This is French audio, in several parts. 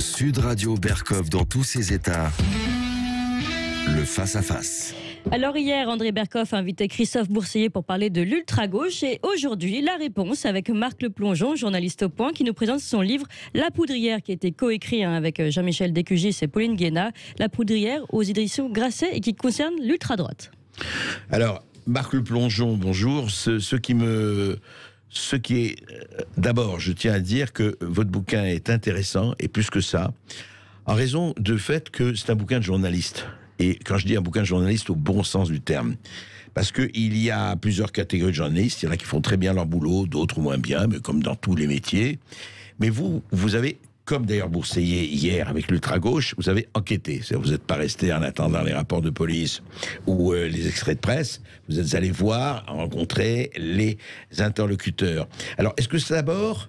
Sud Radio Berkov dans tous ses états. Le face-à-face. Alors hier, André Berkov a invité Christophe Bourseiller pour parler de l'ultra-gauche et aujourd'hui, la réponse avec Marc Le Plongeon, journaliste au Point, qui nous présente son livre La Poudrière, qui a été coécrit avec Jean-Michel Descugis et Pauline Guéna. La Poudrière aux éditions Grasset et qui concerne l'ultra-droite. Alors, Marc Le Plongeon, bonjour. D'abord, je tiens à dire que votre bouquin est intéressant et plus que ça, en raison du fait que c'est un bouquin de journaliste. Et quand je dis un bouquin de journaliste au bon sens du terme, parce qu'il y a plusieurs catégories de journalistes, il y en a qui font très bien leur boulot, d'autres moins bien, mais comme dans tous les métiers. Mais vous avez, comme d'ailleurs Bourseiller hier avec l'ultra-gauche, vous avez enquêté. C'est-à-dire vous n'êtes pas resté en attendant les rapports de police ou les extraits de presse, vous êtes allé voir, rencontrer les interlocuteurs. Alors, est-ce que c'est d'abord...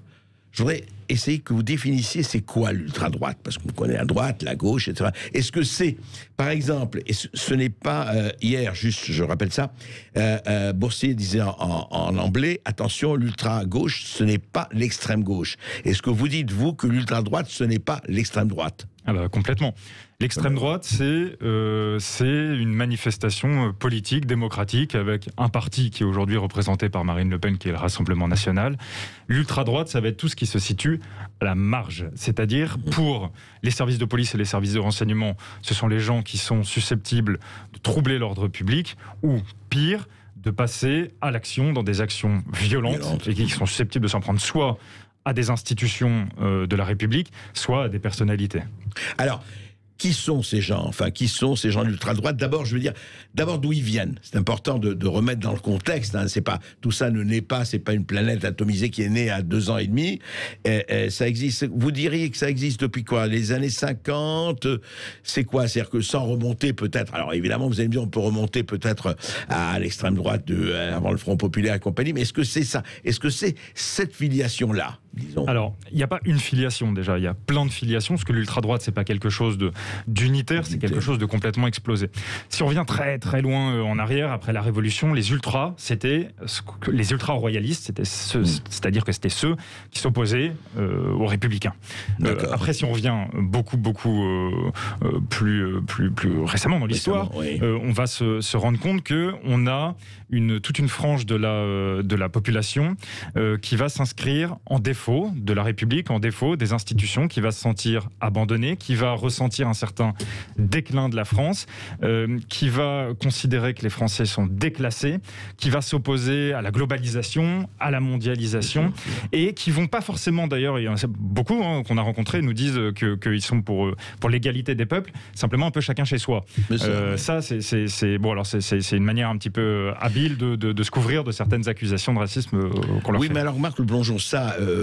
Je voudrais essayer que vous définissiez c'est quoi l'ultra-droite, parce qu'on connaît la droite, la gauche, etc. Est-ce que c'est, par exemple, et ce n'est pas hier, juste je rappelle ça, Bourseiller disait en anglais, attention, l'ultra-gauche, ce n'est pas l'extrême-gauche. Est-ce que vous dites, vous, que l'ultra-droite, ce n'est pas l'extrême-droite ? Ah bah complètement. L'extrême droite, c'est une manifestation politique, démocratique, avec un parti qui est aujourd'hui représenté par Marine Le Pen, qui est le Rassemblement National. L'ultra-droite, ça va être tout ce qui se situe à la marge. C'est-à-dire, pour les services de police et les services de renseignement, ce sont les gens qui sont susceptibles de troubler l'ordre public, ou pire, de passer à l'action dans des actions violentes. Et qui sont susceptibles de s'en prendre soit à des institutions de la République, soit à des personnalités. Alors, qui sont ces gens ? Enfin, qui sont ces gens de l'ultra-droite ? D'abord, je veux dire, d'où ils viennent. C'est important de remettre dans le contexte. Hein. C'est pas, tout ça ne naît pas, c'est pas une planète atomisée qui est née à 2 ans et demi. Ça existe. Vous diriez que ça existe depuis quoi ? Les années 50 ? C'est quoi ? C'est-à-dire que sans remonter peut-être... Alors évidemment, vous allez me dire, on peut remonter peut-être à l'extrême droite avant le Front Populaire et compagnie, mais est-ce que c'est ça ? Est-ce que c'est cette filiation-là ? Disons. Alors, il n'y a pas une filiation déjà, il y a plein de filiations, parce que l'ultra-droite, c'est pas quelque chose d'unitaire, c'est quelque chose de complètement explosé. Si on revient très très loin en arrière, après la Révolution, les ultras, c'était les ultra-royalistes, c'est-à-dire que c'était ceux qui s'opposaient aux républicains. Après, si on revient beaucoup plus récemment dans l'histoire, oui. On va se rendre compte qu'on a toute une frange de la population qui va s'inscrire en défaut de la République, en défaut des institutions, qui va se sentir abandonnée, qui va ressentir un certain déclin de la France, qui va considérer que les Français sont déclassés, qui va s'opposer à la globalisation, à la mondialisation, et qui vont pas forcément, d'ailleurs, il y en a beaucoup qu'on a rencontrés, nous disent qu'ils sont pour l'égalité des peuples, simplement un peu chacun chez soi. C'est une manière un petit peu habile de se couvrir de certaines accusations de racisme qu'on leur fait. Oui, mais alors Marc Le Plongeon,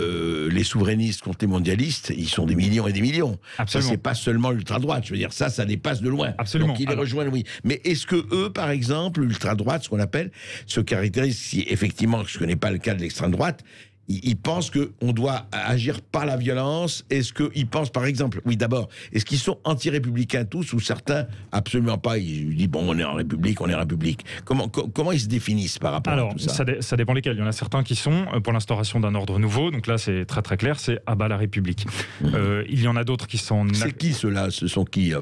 les souverainistes contre les mondialistes, ils sont des millions et des millions. Absolument. Ça, c'est pas seulement l'ultra-droite. Je veux dire, ça dépasse de loin. Absolument. Donc, ils les rejoignent, oui. Mais est-ce que eux, par exemple, l'ultra-droite, ce qu'on appelle, se caractérise, si effectivement, je connais pas le cas de l'extrême-droite, ils pensent qu'on doit agir par la violence. Est-ce qu'ils pensent, par exemple, oui, d'abord, est-ce qu'ils sont anti-républicains tous, ou certains, absolument pas, ils disent, bon, on est en République, on est République. Comment ils se définissent par rapport à tout ça ? Ça dépend lesquels. Il y en a certains qui sont pour l'instauration d'un ordre nouveau, donc là, c'est très très clair, c'est à bas la République. Il y en a d'autres qui sont... C'est qui ceux-là ? Ce sont qui ?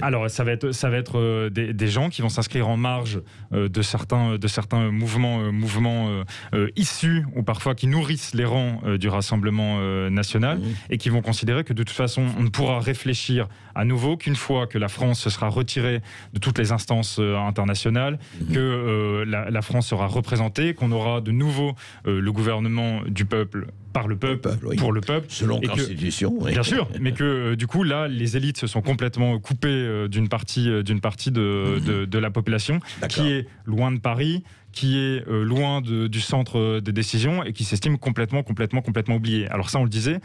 Alors, ça va être des gens qui vont s'inscrire en marge de certains mouvements issus, ou parfois qui nourrissent les rangs du Rassemblement national, et qui vont considérer que de toute façon on ne pourra réfléchir à nouveau qu'une fois que la France se sera retirée de toutes les instances internationales, que la France sera représentée, qu'on aura de nouveau le gouvernement du peuple, par le peuple, pour le peuple. Selon la Constitution, oui. Bien sûr, mais que du coup là les élites se sont complètement coupées d'une partie de la population, qui est loin de Paris, qui est loin du centre de décision, et qui s'estime complètement oublié. Alors ça, on le disait,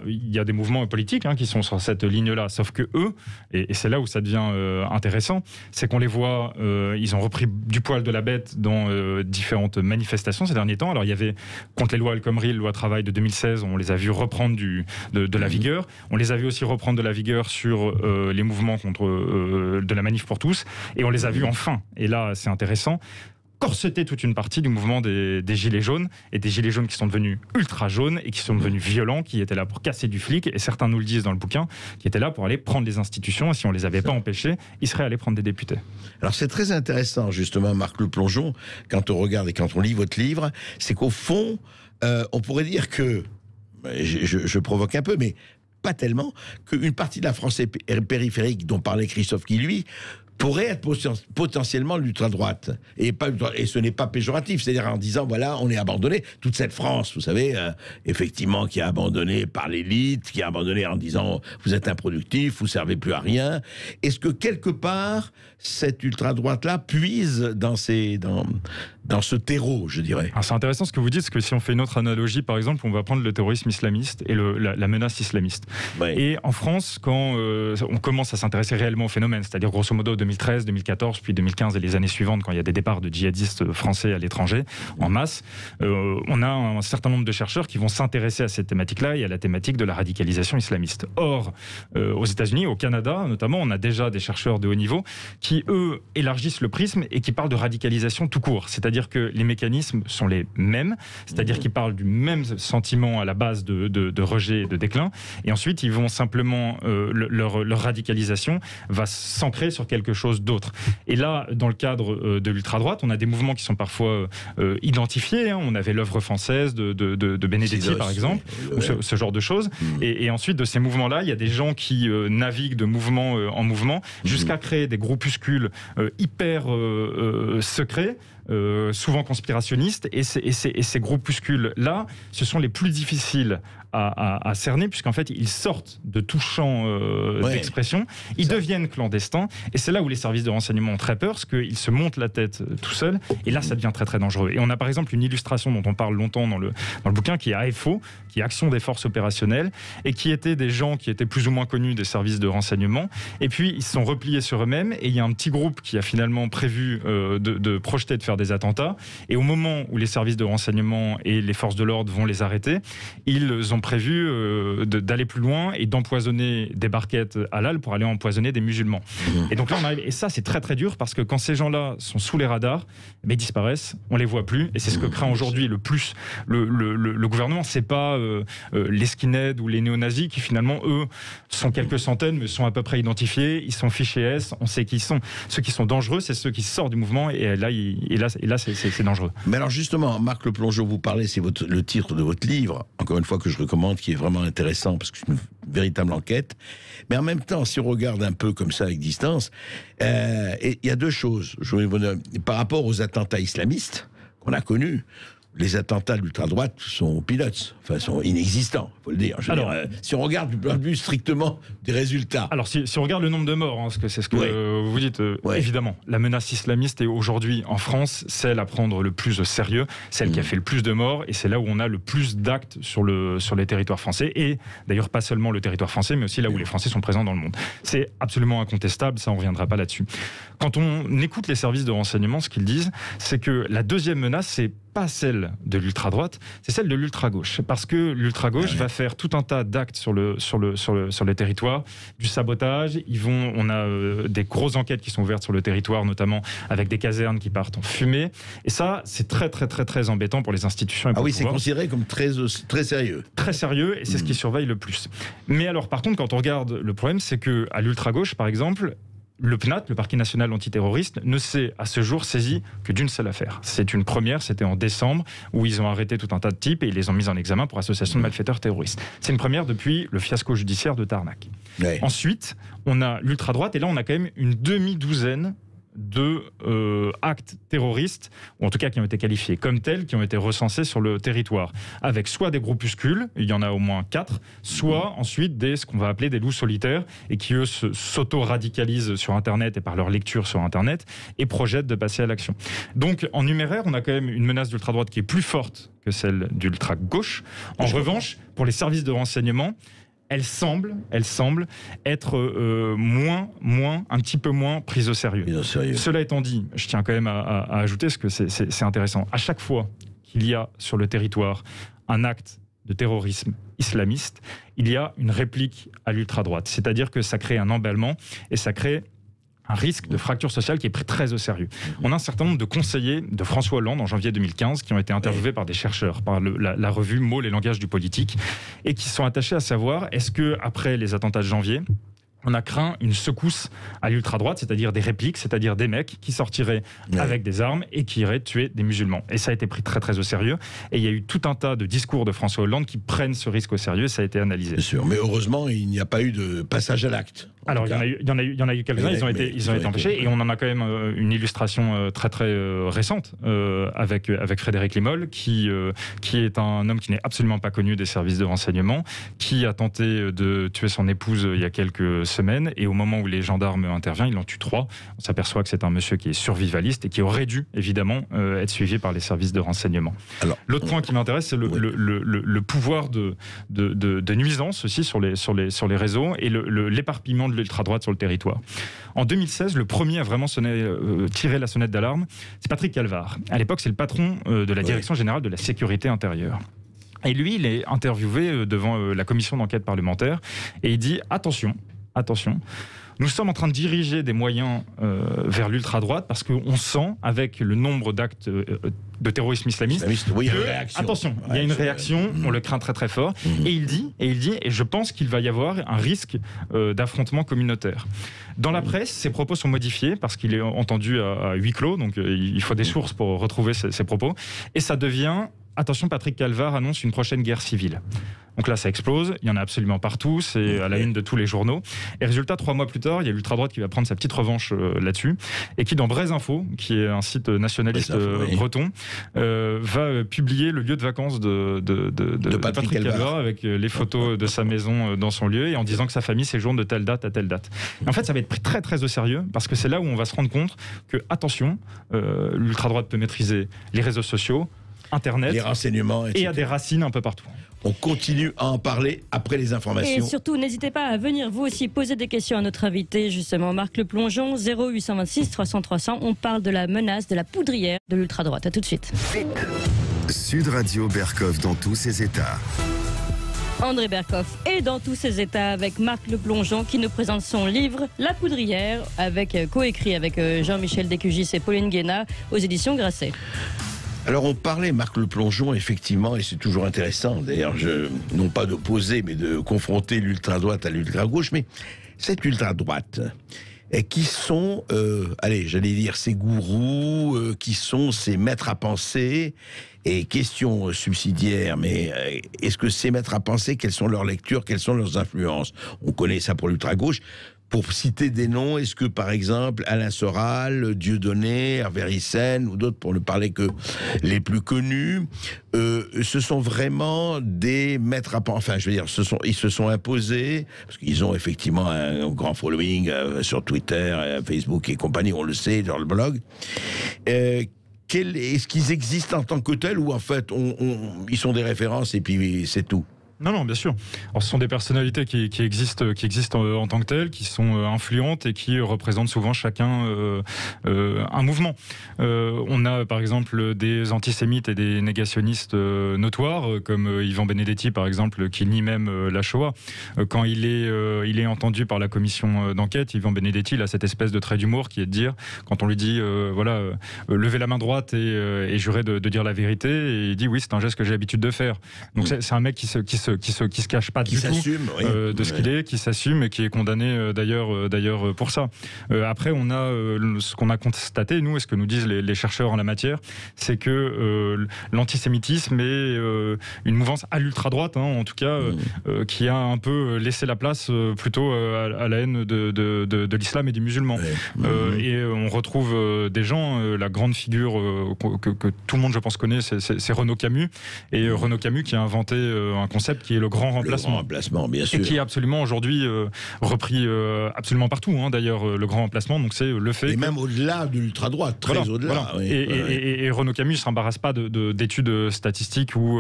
il y a des mouvements politiques qui sont sur cette ligne-là, sauf que eux, et c'est là où ça devient intéressant, c'est qu'on les voit, ils ont repris du poil de la bête dans différentes manifestations ces derniers temps. Alors il y avait, contre les lois El Khomri, loi travail de 2016, on les a vus reprendre de la vigueur. On les a vus aussi reprendre de la vigueur sur les mouvements contre de la manif pour tous, et on les a vus enfin, et là c'est intéressant, corseté toute une partie du mouvement des Gilets jaunes, et des Gilets jaunes qui sont devenus ultra jaunes et qui sont devenus violents, qui étaient là pour casser du flic, et certains nous le disent dans le bouquin, qui étaient là pour aller prendre les institutions, et si on les avait pas empêchés, ils seraient allés prendre des députés. Alors c'est très intéressant justement, Marc Le Plongeon, quand on regarde et quand on lit votre livre, c'est qu'au fond, on pourrait dire que, je provoque un peu, mais pas tellement, qu'une partie de la France périphérique dont parlait Christophe Guilluy pourrait être potentiellement l'ultra-droite. Et ce n'est pas péjoratif, c'est-à-dire en disant, voilà, on est abandonné. Toute cette France, vous savez, effectivement, qui est abandonnée par l'élite, qui est abandonnée en disant, vous êtes improductif, vous ne servez plus à rien. Est-ce que quelque part, cette ultra-droite-là puise dans ce terreau, je dirais? C'est intéressant ce que vous dites, parce que si on fait une autre analogie, par exemple, on va prendre le terrorisme islamiste et la menace islamiste. Ouais. Et en France, quand on commence à s'intéresser réellement au phénomène, c'est-à-dire grosso modo 2013, 2014, puis 2015 et les années suivantes, quand il y a des départs de djihadistes français à l'étranger, en masse, on a un certain nombre de chercheurs qui vont s'intéresser à cette thématique-là et à la thématique de la radicalisation islamiste. Or, aux États-Unis, au Canada notamment, on a déjà des chercheurs de haut niveau qui, eux, élargissent le prisme et qui parlent de radicalisation tout court. C'est-à-dire que les mécanismes sont les mêmes, c'est-à-dire qu'ils parlent du même sentiment à la base de rejet et de déclin, et ensuite ils vont simplement, leur radicalisation va s'ancrer sur quelque chose d'autre. Et là, dans le cadre de l'ultra-droite, on a des mouvements qui sont parfois identifiés, on avait l'œuvre française de Benedetti par exemple, ou ce genre de choses, et ensuite de ces mouvements-là, il y a des gens qui naviguent de mouvement en mouvement, jusqu'à créer des groupuscules hyper secrets, souvent conspirationnistes, et ces groupuscules-là, ce sont les plus difficiles à cerner, puisqu'en fait, ils sortent de tout champ d'expression, ils deviennent clandestins, et c'est là où les services de renseignement ont très peur, parce qu'ils se montent la tête tout seuls, et là, ça devient très très dangereux. Et on a par exemple une illustration dont on parle longtemps dans le bouquin, qui est AFO, qui est Action des Forces Opérationnelles, et qui étaient des gens qui étaient plus ou moins connus des services de renseignement, et puis ils se sont repliés sur eux-mêmes, et il y a un petit groupe qui a finalement prévu de projeter de faire des attentats, et au moment où les services de renseignement et les forces de l'ordre vont les arrêter, ils ont prévu d'aller plus loin et d'empoisonner des barquettes halal pour aller empoisonner des musulmans. Et donc là on arrive, et ça c'est très très dur, parce que quand ces gens-là sont sous les radars, ils disparaissent, on les voit plus, et c'est ce que craint aujourd'hui le plus le gouvernement. C'est pas les skinheads ou les néo-nazis qui finalement eux sont quelques centaines mais sont à peu près identifiés, ils sont fichés S, on sait qui ils sont. Ceux qui sont dangereux, c'est ceux qui sortent du mouvement, et là c'est dangereux. Mais alors justement, Marc Le Plongeon, vous parlez, c'est le titre de votre livre, encore une fois que je recommande, qui est vraiment intéressant parce que c'est une véritable enquête. Mais en même temps, si on regarde un peu comme ça avec distance, il y a deux choses. Par rapport aux attentats islamistes qu'on a connus, les attentats de l'ultra-droite sont peanuts, enfin sont inexistants, il faut le dire. Si on regarde du point de vue strictement des résultats. Alors si on regarde le nombre de morts, parce que c'est ce que vous dites, évidemment, la menace islamiste est aujourd'hui en France celle à prendre le plus au sérieux, celle qui a fait le plus de morts, et c'est là où on a le plus d'actes sur les territoires français, et d'ailleurs pas seulement le territoire français, mais aussi là où les Français sont présents dans le monde. C'est absolument incontestable, ça on ne reviendra pas là-dessus. Quand on écoute les services de renseignement, ce qu'ils disent, c'est que la deuxième menace, c'est pas celle de l'ultra-droite, c'est celle de l'ultra-gauche. Parce que l'ultra-gauche va faire tout un tas d'actes sur le territoire, du sabotage. On a des grosses enquêtes qui sont ouvertes sur le territoire, notamment avec des casernes qui partent en fumée. Et ça, c'est très, très, très, très embêtant pour les institutions. Et pour c'est considéré comme très sérieux. Très sérieux, et c'est ce qui surveille le plus. Mais alors, par contre, quand on regarde, le problème, c'est qu'à l'ultra-gauche, par exemple, le PNAT, le Parquet national antiterroriste, ne s'est à ce jour saisi que d'une seule affaire. C'est une première, c'était en décembre, où ils ont arrêté tout un tas de types et ils les ont mis en examen pour association de malfaiteurs terroristes. C'est une première depuis le fiasco judiciaire de Tarnac. Ouais. Ensuite, on a l'ultra-droite, et là on a quand même une demi-douzaine de actes terroristes, ou en tout cas qui ont été qualifiés comme tels, qui ont été recensés sur le territoire, avec soit des groupuscules, il y en a au moins 4, soit ensuite ce qu'on va appeler des loups solitaires, et qui eux s'auto-radicalisent sur Internet et par leur lecture sur Internet, et projettent de passer à l'action. Donc en numéraire, on a quand même une menace d'ultra-droite qui est plus forte que celle d'ultra-gauche. En revanche, pour les services de renseignement, elle semble être un petit peu moins prise au sérieux. Cela étant dit, je tiens quand même à ajouter, parce que c'est intéressant. À chaque fois qu'il y a sur le territoire un acte de terrorisme islamiste, il y a une réplique à l'ultra-droite. C'est-à-dire que ça crée un emballement, et ça crée un risque de fracture sociale qui est pris très au sérieux. On a un certain nombre de conseillers de François Hollande en janvier 2015 qui ont été interviewés par des chercheurs, par la revue Mots, les langages du politique, et qui sont attachés à savoir est-ce que après les attentats de janvier, on a craint une secousse à l'ultra-droite, c'est-à-dire des répliques, c'est-à-dire des mecs qui sortiraient avec des armes et qui iraient tuer des musulmans. Et ça a été pris très très au sérieux. Et il y a eu tout un tas de discours de François Hollande qui prennent ce risque au sérieux. Ça a été analysé. Bien sûr, mais heureusement, il n'y a pas eu de passage à l'acte. Alors, il y en a eu quelques-uns, ils ont été empêchés, et on en a quand même une illustration très très récente avec Frédéric Limolle, qui est un homme qui n'est absolument pas connu des services de renseignement, qui a tenté de tuer son épouse il y a quelques semaines, et au moment où les gendarmes interviennent, il en tue 3. On s'aperçoit que c'est un monsieur qui est survivaliste et qui aurait dû, évidemment, être suivi par les services de renseignement. L'autre point qui m'intéresse, c'est le pouvoir de nuisance aussi sur les réseaux, et l'éparpillement de l'ultra-droite sur le territoire. En 2016, le premier à vraiment tirer la sonnette d'alarme, c'est Patrick Calvar. À l'époque, c'est le patron de la Direction générale de la sécurité intérieure. Et lui, il est interviewé devant la commission d'enquête parlementaire, et il dit « Attention, nous sommes en train de diriger des moyens vers l'ultra-droite parce qu'on sent, avec le nombre d'actes de terrorisme islamiste, il y a une réaction. Attention, il y a une réaction, on le craint très très fort. Et il dit, et je pense qu'il va y avoir un risque d'affrontement communautaire. Dans la presse, ses propos sont modifiés parce qu'il est entendu à huis clos, donc il faut des sources pour retrouver ses propos. Et ça devient... Attention, Patrick Calvar annonce une prochaine guerre civile. Donc là, ça explose, il y en a absolument partout, c'est à la une de tous les journaux. Et résultat, 3 mois plus tard, il y a l'ultra-droite qui va prendre sa petite revanche là-dessus, et qui, dans Braise Info, qui est un site nationaliste breton, va publier le lieu de vacances de Patrick Calvar, avec les photos de sa maison dans son lieu, et en disant que sa famille séjourne de telle date à telle date. Et en fait, ça va être pris très très au sérieux, parce que c'est là où on va se rendre compte que, attention, l'ultra-droite peut maîtriser les réseaux sociaux, Internet, les renseignements, etc. Et a des racines un peu partout. On continue à en parler après les informations. Et surtout, n'hésitez pas à venir vous aussi poser des questions à notre invité, justement, Marc Le Plongeon, 0826 300 300. On parle de la menace de la poudrière de l'ultra-droite. À tout de suite. Sud Radio Berkov dans tous ses états. André Berkoff est dans tous ses états avec Marc Le Plongeon qui nous présente son livre La Poudrière, coécrit avec Jean-Michel Descugis et Pauline Guénat aux éditions Grasset. Alors on parlait, Marc Le Plongeon, effectivement, et c'est toujours intéressant, d'ailleurs, non pas d'opposer, mais de confronter l'ultra-droite à l'ultra-gauche, mais cette ultra-droite, qui sont, j'allais dire, ces gourous, qui sont ces maîtres à penser, et question subsidiaire, mais est-ce que ces maîtres à penser, quelles sont leurs lectures, quelles sont leurs influences? On connaît ça pour l'ultra-gauche. Pour citer des noms, est-ce que, par exemple, Alain Soral, Dieudonné, Hervé Ryssen, ou d'autres, pour ne parler que les plus connus, ce sont vraiment des maîtres à penser, enfin, je veux dire, ils se sont imposés, parce qu'ils ont effectivement un grand following sur Twitter, Facebook et compagnie, on le sait, dans le blog. Est-ce qu'ils existent en tant que tels, ou en fait, ils sont des références et puis c'est tout? Non, bien sûr. Alors, ce sont des personnalités qui existent en tant que telles, qui sont influentes et qui représentent souvent chacun un mouvement. On a par exemple des antisémites et des négationnistes notoires, comme Yvan Benedetti par exemple, qui nie même la Shoah. Quand il est entendu par la commission d'enquête, Yvan Benedetti il a cette espèce de trait d'humour qui est de dire, quand on lui dit levez la main droite et jurez de dire la vérité, et il dit oui, c'est un geste que j'ai l'habitude de faire. Donc c'est un mec qui se cache pas du tout de ce qu'il est, qui s'assume et qui est condamné d'ailleurs pour ça. Après, on a ce qu'on a constaté, nous, et ce que nous disent les chercheurs en la matière, c'est que l'antisémitisme est une mouvance à l'ultra-droite, en tout cas, qui a un peu laissé la place plutôt à la haine de l'islam et des musulmans. Et on retrouve des gens, la grande figure que tout le monde, je pense, connaît, c'est Renaud Camus. Et Renaud Camus qui a inventé un concept qui est le grand remplacement. Le grand remplacement, bien sûr. Et qui est absolument aujourd'hui repris absolument partout, d'ailleurs, le grand remplacement. Donc c'est le fait. Et même au-delà de l'ultra-droite, très au-delà. Voilà. Et Renaud Camus ne s'embarrasse pas d'études statistiques où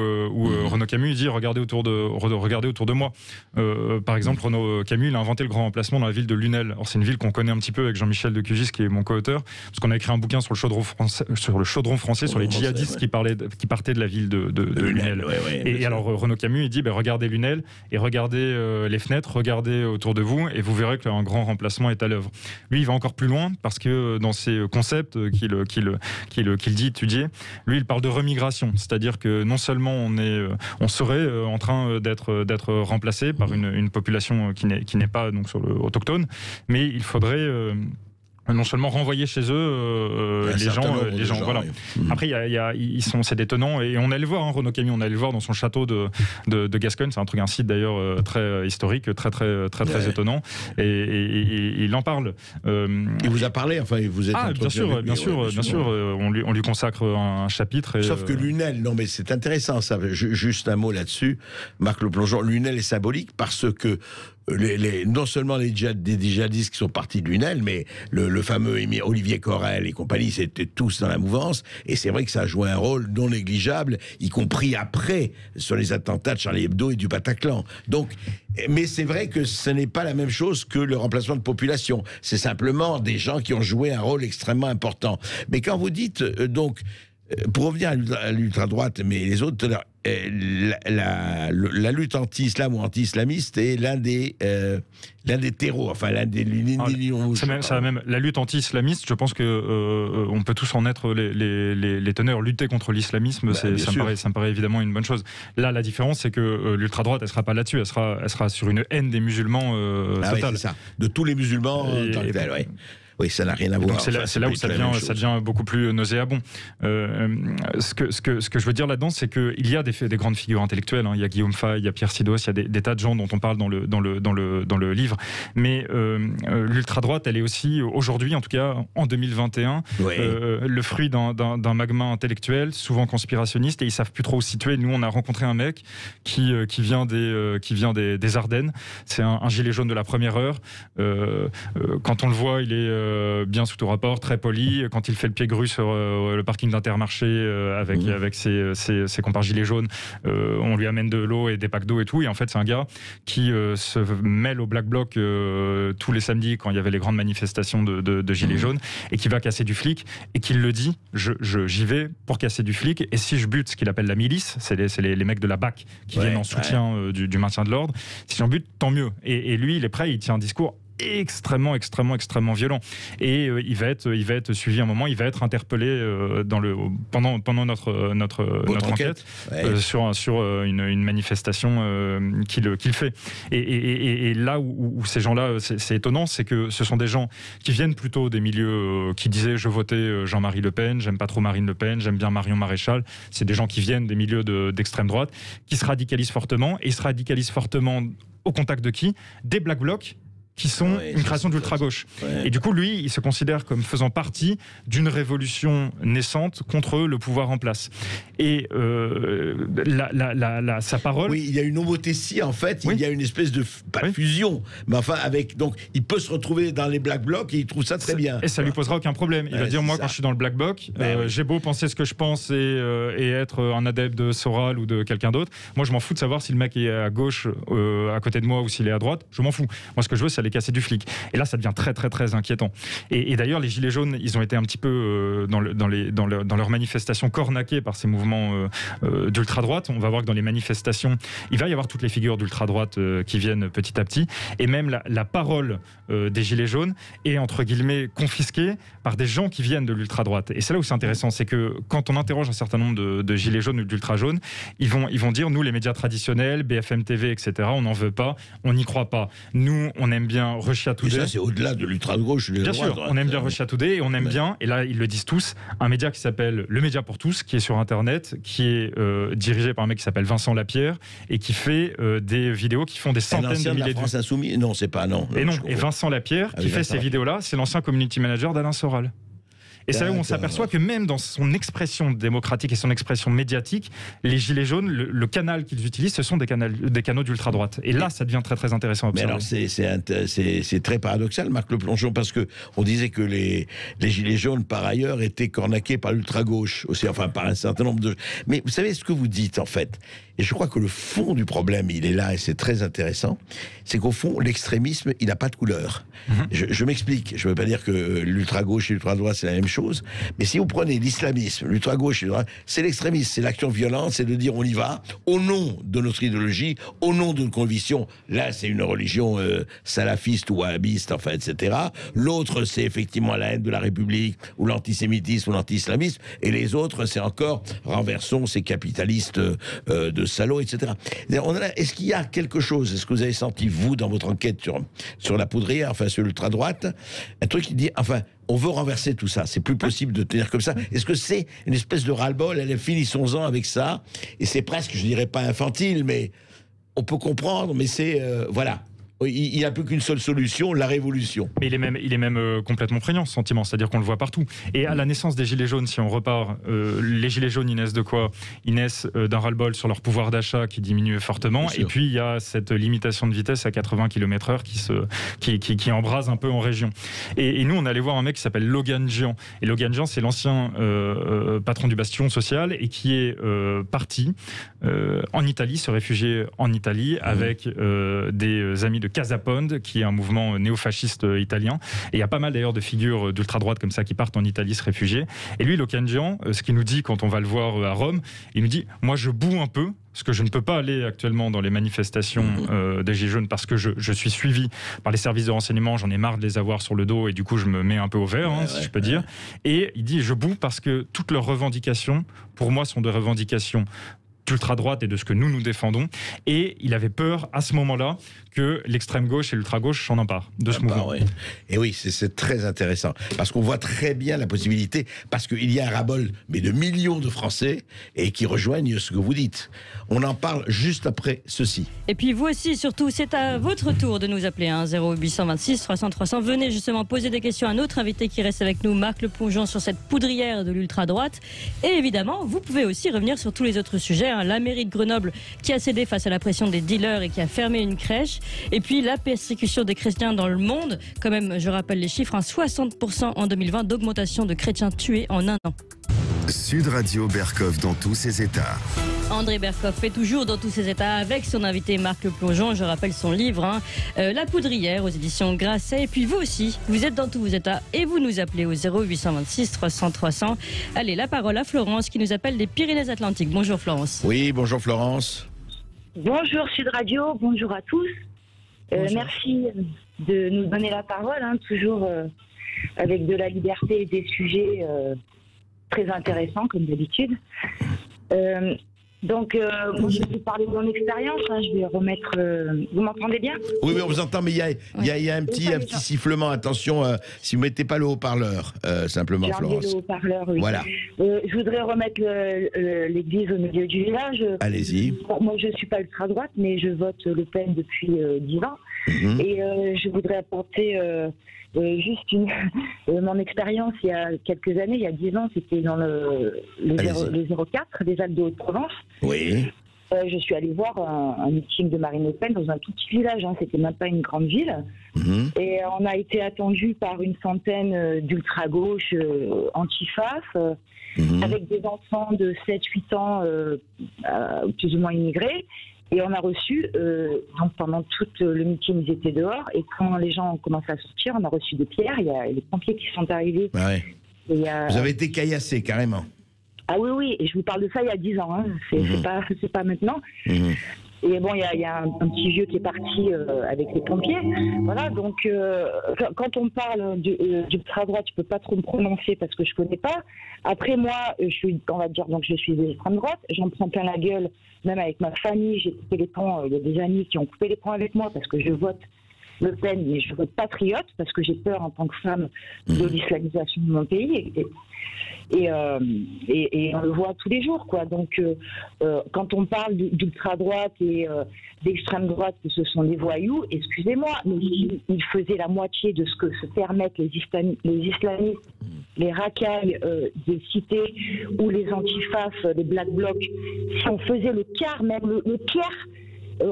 Renaud Camus dit regardez autour de moi. Par exemple, Renaud Camus il a inventé le grand remplacement dans la ville de Lunel. Alors c'est une ville qu'on connaît un petit peu avec Jean-Michel Descugis qui est mon co-auteur, parce qu'on a écrit un bouquin sur le chaudron français, sur les djihadistes qui partaient de la ville de Lunel. Et alors Renaud Camus il dit plaît, regardez Lunel et regardez les fenêtres, regardez autour de vous et vous verrez qu'un grand remplacement est à l'œuvre. Lui, il va encore plus loin parce que dans ces concepts qu'il dit étudier, lui, il parle de remigration, c'est-à-dire que non seulement on serait en train d'être remplacé par une population qui n'est pas donc sur le autochtone, mais il faudrait non seulement renvoyer chez eux les gens, voilà. Oui. Après, c'est des tenants, et on allait le voir, Renaud Camus, on allait le voir dans son château de Gascogne. C'est un site d'ailleurs très historique, très étonnant, et il en parle. Il vous a parlé, enfin, vous êtes bien sûr, on lui consacre un chapitre. Sauf que Lunel, non mais c'est intéressant ça. Juste un mot là-dessus, Marc Le Plongeon. Lunel est symbolique parce que non seulement des djihadistes qui sont partis de Lunel, mais le fameux Olivier Corel et compagnie, c'était tous dans la mouvance, et c'est vrai que ça a joué un rôle non négligeable, y compris après, sur les attentats de Charlie Hebdo et du Bataclan. Donc, mais c'est vrai que ce n'est pas la même chose que le remplacement de population, c'est simplement des gens qui ont joué un rôle extrêmement important. Mais quand vous dites, pour revenir à l'ultra-droite, mais les autres, la lutte anti-islam ou anti-islamiste est l'un des terreaux, enfin l'un des lignes rouges. La lutte anti-islamiste, je pense que on peut tous en être les teneurs. Lutter contre l'islamisme, ça me paraît évidemment une bonne chose. Là, la différence, c'est que l'ultra-droite, elle sera pas là-dessus, elle sera sur une haine des musulmans totale. Oui, c'est ça. De tous les musulmans, oui, ça n'a rien à voir. Donc c'est là où ça devient beaucoup plus nauséabond. Ce que je veux dire là-dedans, c'est qu'il y a des grandes figures intellectuelles. Il y a Guillaume Fay, il y a Pierre Sidos, il y a des tas de gens dont on parle dans le livre. Mais l'ultra-droite, elle est aussi, aujourd'hui, en tout cas, en 2021, le fruit d'un magma intellectuel, souvent conspirationniste, et ils savent plus trop où se situer. Nous, on a rencontré un mec qui vient des Ardennes. C'est un gilet jaune de la première heure. Quand on le voit, il est bien sous tout rapport, très poli. Quand il fait le pied gru sur le parking d'Intermarché avec ses compars gilets jaunes, on lui amène de l'eau et des packs d'eau et tout. Et en fait, c'est un gars qui se mêle au Black Bloc tous les samedis quand il y avait les grandes manifestations de gilets jaunes, et qui va casser du flic, et qui le dit, j'y vais pour casser du flic, et si je bute ce qu'il appelle la milice, c'est les mecs de la BAC qui viennent en soutien du maintien de l'ordre, si j'en bute, tant mieux. Et lui, il est prêt, il tient un discours extrêmement violent, et il va être suivi un moment, il va être interpellé pendant notre enquête sur une manifestation qu'il fait, et là où ces gens-là, c'est étonnant, c'est que ce sont des gens qui viennent plutôt des milieux qui disaient je votais Jean-Marie Le Pen, j'aime pas trop Marine Le Pen, j'aime bien Marion Maréchal. C'est des gens qui viennent des milieux d'extrême droite, qui se radicalisent fortement, et ils se radicalisent fortement au contact de qui? Des Black Blocs, qui sont une création d'ultra-gauche. Et du coup, lui, il se considère comme faisant partie d'une révolution naissante contre le pouvoir en place. Et sa parole... Oui, il y a une homothétie, en fait. Il y a une espèce de fusion. Mais enfin, donc, il peut se retrouver dans les Black Blocs, et il trouve ça très bien. Et ça lui posera aucun problème. Il va dire, moi, quand je suis dans le Black Bloc, j'ai beau penser ce que je pense et être un adepte de Soral ou de quelqu'un d'autre. Moi, je m'en fous de savoir si le mec est à gauche, à côté de moi, ou s'il est à droite. Je m'en fous. Moi, ce que je veux, c'est aller casser du flic. Et là, ça devient très inquiétant. Et d'ailleurs, les Gilets jaunes, ils ont été un petit peu dans leurs manifestations cornaqués par ces mouvements d'ultra-droite. On va voir que dans les manifestations, il va y avoir toutes les figures d'ultra-droite qui viennent petit à petit. Et même la parole des Gilets jaunes est, entre guillemets, confisquée par des gens qui viennent de l'ultra-droite. Et c'est là où c'est intéressant, c'est que quand on interroge un certain nombre de Gilets jaunes ou d'ultra-jaunes, ils vont dire, nous, les médias traditionnels, BFM TV, etc., on n'en veut pas, on n'y croit pas. Nous, on aime bien Russia Today. Et ça, c'est au-delà de l'ultra-gauche. Bien sûr, on aime bien Russia Today, et on aime bien, et là, ils le disent tous, un média qui s'appelle Le Média pour tous, qui est sur Internet, qui est dirigé par un mec qui s'appelle Vincent Lapierre, et qui fait des vidéos qui font des centaines de milliers de vues. Insoumis ? Non, c'est pas, non. Et Vincent Lapierre, qui fait ces vidéos-là, c'est l'ancien community manager d'Alain Soral. Et c'est là où on s'aperçoit que même dans son expression démocratique et son expression médiatique, les Gilets jaunes, le canal qu'ils utilisent, ce sont des canaux d'ultra-droite. Et là, ça devient très intéressant à observer. Mais alors, c'est très paradoxal, Marc Le Plongeon, parce qu'on disait que les Gilets jaunes, par ailleurs, étaient cornaqués par l'ultra-gauche, aussi, enfin, par un certain nombre de... Mais vous savez ce que vous dites, en fait, et je crois que le fond du problème, il est là, et c'est très intéressant, c'est qu'au fond, l'extrémisme, il n'a pas de couleur. Je m'explique. Je ne veux pas dire que l'ultra-gauche et l'ultra-droite, c'est la même chose. chose. Mais si vous prenez l'islamisme, l'ultra-gauche, c'est l'extrémisme, c'est l'action violente, c'est de dire on y va, au nom de notre idéologie, au nom d'une conviction. Là, c'est une religion salafiste ou wahhabiste, enfin, etc. L'autre, c'est effectivement la haine de la République, ou l'antisémitisme, ou l'anti-islamisme. Et les autres, c'est encore, renversons ces capitalistes de salauds, etc. Est-ce qu'il y a quelque chose, est-ce que vous avez senti, vous, dans votre enquête sur la poudrière, enfin sur l'ultra-droite, un truc qui dit, enfin, on veut renverser tout ça, c'est plus possible de tenir comme ça. Est-ce que c'est une espèce de ras-le-bol, allez, finissons-en avec ça, et c'est presque, je dirais pas infantile, mais on peut comprendre, mais c'est, voilà. Il n'y a plus qu'une seule solution, la révolution. Mais il est même complètement prégnant, ce sentiment, c'est-à-dire qu'on le voit partout. Et à la naissance des Gilets jaunes, si on repart, les Gilets jaunes, ils naissent de quoi? Ils naissent d'un ras-le-bol sur leur pouvoir d'achat qui diminue fortement, et puis il y a cette limitation de vitesse à 80 km/h qui embrase un peu en région. Et nous, on allait voir un mec qui s'appelle Logan Jean. Et Logan Jean, c'est l'ancien patron du Bastion social, et qui est parti en Italie, se réfugier en Italie, avec des amis de Casaponde, qui est un mouvement néofasciste italien. Et il y a pas mal d'ailleurs de figures d'ultra-droite comme ça qui partent en Italie se réfugier. Et lui, Locangian, ce qu'il nous dit quand on va le voir à Rome, il nous dit « Moi, je boue un peu, parce que je ne peux pas aller actuellement dans les manifestations des Gilets jaunes parce que je suis suivi par les services de renseignement, j'en ai marre de les avoir sur le dos et du coup je me mets un peu au vert, si je peux dire. Et il dit « Je boue parce que toutes leurs revendications, pour moi, sont des revendications d'ultra-droite et de ce que nous défendons. » Et il avait peur à ce moment-là que l'extrême gauche et l'ultra-gauche s'en emparent de ce mouvement. Et oui, c'est très intéressant. Parce qu'on voit très bien la possibilité, parce qu'il y a un ras-bol, mais de millions de Français, et qui rejoignent ce que vous dites. On en parle juste après ceci. Et puis vous aussi, surtout, c'est à votre tour de nous appeler, 0826 300 300. Venez justement poser des questions à notre invité qui reste avec nous, Marc Le Plongeon, sur cette poudrière de l'ultra-droite. Et évidemment, vous pouvez aussi revenir sur tous les autres sujets. La mairie de Grenoble qui a cédé face à la pression des dealers et qui a fermé une crèche. Et puis la persécution des chrétiens dans le monde. Quand même, je rappelle les chiffres, 60% en 2020 d'augmentation de chrétiens tués en un an. Sud Radio Berkov dans tous ses états. André Berkov fait toujours dans tous ses états avec son invité Marc Le Plongeon. Je rappelle son livre, La Poudrière, aux éditions Grasset. Et puis vous aussi, vous êtes dans tous vos états et vous nous appelez au 0826 300 300. Allez, la parole à Florence qui nous appelle des Pyrénées-Atlantiques. Bonjour Florence. Oui, bonjour Florence. Bonjour Sud Radio, bonjour à tous. Merci de nous donner la parole, toujours avec de la liberté et des sujets très intéressants comme d'habitude. Donc, moi, je vais vous parler de mon expérience. Je vais remettre. Vous m'entendez bien? Oui, on vous entend, mais il y a un petit sifflement. Attention, si vous ne mettez pas le haut-parleur, simplement, Florence. Le haut-parleur, oui. Voilà. Je voudrais remettre l'église au milieu du village. Allez-y. Moi, je ne suis pas ultra-droite, mais je vote Le Pen depuis 10 ans. Et je voudrais apporter juste mon expérience il y a quelques années, il y a 10 ans, c'était dans le 04 des Alpes de Haute-Provence. Oui. Je suis allée voir un meeting de Marine Le Pen dans un tout petit village, c'était même pas une grande ville. Et on a été attendus par une centaine d'ultra-gauche anti-FAF, avec des enfants de 7-8 ans plus ou moins immigrés. Et on a reçu, donc pendant tout le meeting, ils étaient dehors, et quand les gens ont commencé à sortir, on a reçu des pierres, il y a les pompiers qui sont arrivés. Ouais. Vous avez été caillassé, carrément. Ah oui, et je vous parle de ça il y a 10 ans, c'est pas maintenant. Et bon, il y a un petit vieux qui est parti avec les pompiers. Voilà, donc quand on parle d'ultra-droite, je peux pas trop me prononcer parce que je connais pas. Après, moi, on va dire, donc je suis d'extrême droite. J'en prends plein la gueule, même avec ma famille. J'ai coupé les ponts. Il y a des amis qui ont coupé les ponts avec moi parce que je vote Le Pen, mais je vote patriote parce que j'ai peur en tant que femme de l'islamisation de mon pays. Et on le voit tous les jours, quoi. Donc, quand on parle d'ultra-droite et d'extrême droite, que ce sont des voyous, excusez-moi, mais ils faisaient la moitié de ce que se permettent les islamistes, les racailles des cités ou les antifaf, les black blocs. Si on faisait le quart, même le tiers,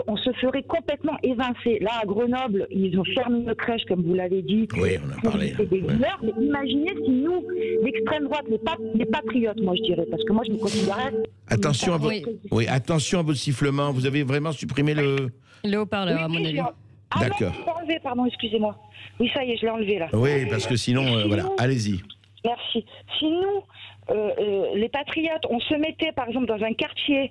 on se ferait complètement évincer. Là, à Grenoble, ils ont fermé une crèche, comme vous l'avez dit. Oui, on a parlé. Mais imaginez si nous, l'extrême droite, les patriotes, moi je dirais, parce que moi je me considère... Attention à votre sifflement. Vous avez vraiment supprimé le haut-parleur, à mon avis. D'accord. Non, je l'ai enlevé, pardon, excusez-moi. Oui, ça y est, je l'ai enlevé, là. Oui, parce que sinon, voilà, allez-y. Merci. Si nous, les patriotes, on se mettait par exemple dans un quartier